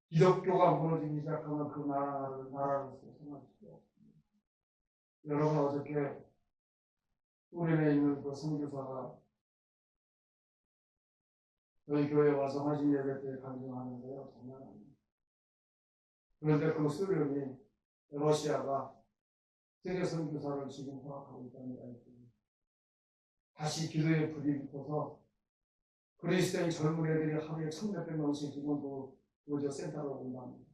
기독교가 무너지기 시작하면 그 나라로서 생각할 수가 없습니다. 여러분 어저께 소련에 있는 그 선교사가 저희 교회에 와서 헌신 예배 때 강조하는데요. 장난 아닙니다. 그런데 그 소련이 러시아가 세계 선교사를 지금 허락하고 있다는 이야기입니다. 다시 기도에 불이 붙어서 그리스도인 젊은 애들이 하루에 1,000몇백 명씩 지금 그 센터로 온답니다.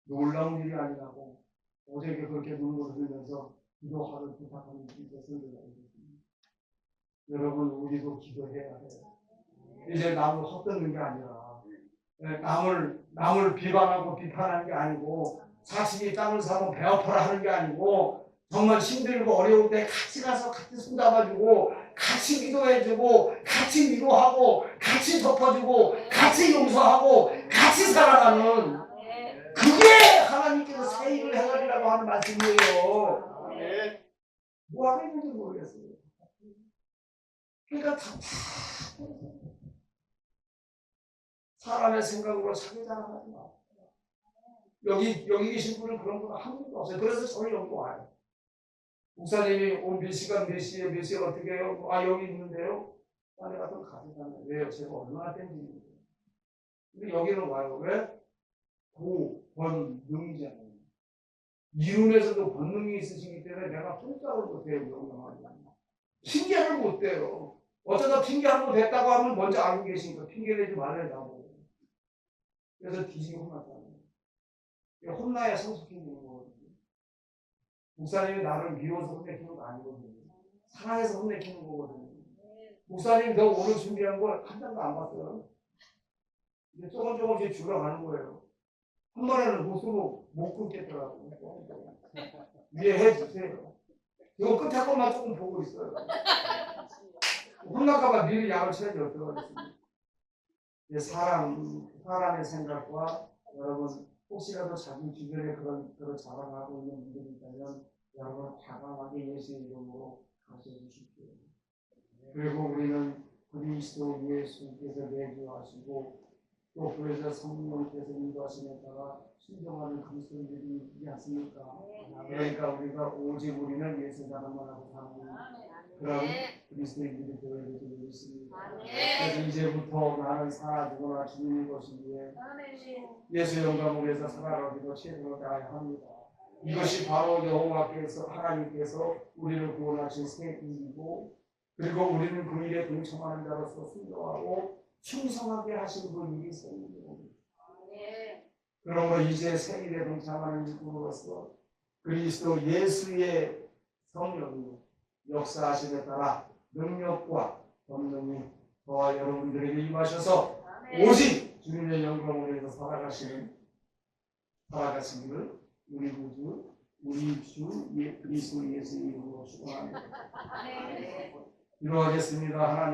놀라운 일이 아니라고 어제게 그렇게 눈물을 흘리면서 기도하를 부탁하는 선교사가 있습니다. 여러분 우리도 기도해야 해요. 이제 남을 헛듣는 게 아니라 남을 비방하고 비판하는 게 아니고 자신이 땅을 사면 배고파라 하는 게 아니고 정말 힘들고 어려울 때 같이 가서 같이 손잡아주고 같이 기도해주고 같이 위로하고 같이 덮어주고 같이 용서하고 같이 살아가는 그게 하나님께서 새 일을 행하리라고 하는 말씀이에요. 뭐 하겠는지 모르겠어요. 그러니까 다 사람의 생각으로 자기 자랑하지 마. 여기 계신 분은 그런 분 한 분도 없어요. 그래서 저는 여기 와요. 목사님이 몇 시간 몇 시에 어떻게 해요? 아 여기 있는데요. 딴데 가서 가져가네. 왜요? 제가 얼마나 땡기는데. 근데 여기는 와요. 왜? 권능이잖아요. 이론에서도 권능이 있으시기 때문에 내가 통짝을 못해요. 명령하면. 핑계를 못 대요. 어쩌다 핑계 한 번 됐다고 하면 먼저 알고 계시니까 핑계 대지 말라고. 그래서 뒤지게 혼났잖아요. 혼나야 성숙해지는 거거든요. 목사님이 나를 미워서 혼내키는 거 아니거든요. 사랑해서 혼내키는 거거든요. 목사님 너 오늘 준비한 걸 한 장도 안 봤어요. 이제 조금씩 줄여가는 거예요. 한 번에는 못 쓰고 못 끊겠더라고요. 이해해 주세요. 이거 끝에 것만 조금 보고 있어요. 혼날까봐 미리 약을 쳐야지 어떡하겠습니까? 사람의 생각과 여러분 혹시라도 자기 주변에 그런 자랑하고 있는 분들이 있다면 여러분 과감하게 예수의 이름으로 가셔주십시오. 그리고 우리는 그리스도 예수께서 내주하시고 또 그래서 성령께서 인도하심에 따라 순종하는 그리스도인들이 있지 않습니까? 그러니까 우리가 오직 우리는 예수 자랑만 하고 사는 그런 그리스도인들이 되어야 되고 있습니다. 그래서 이제부터 나는 사라지거나 주님의 것이기에 예수 영광을 위해서 살아가기도 최선을 다해야 합니다. 이것이 바로 여호와께서 하나님께서 우리를 구원하신 새 일이고 그리고 우리는 그 일에 동참하는 자로서 순종하고 충성하게 하신 그 일이 새 일입니다. 그러므로 이제 새 일에 동참하는 일꾼으로서 그리스도 예수의 성령이 역사하심에 따라 능력과 권능이 저와 여러분들에게 임하셔서 오직 주님의 영광을 위해서 살아가시기를 우리 구주 우리 주 그리스도 예수의 이름으로 축원합니다. 기도하겠습니다. 하나님.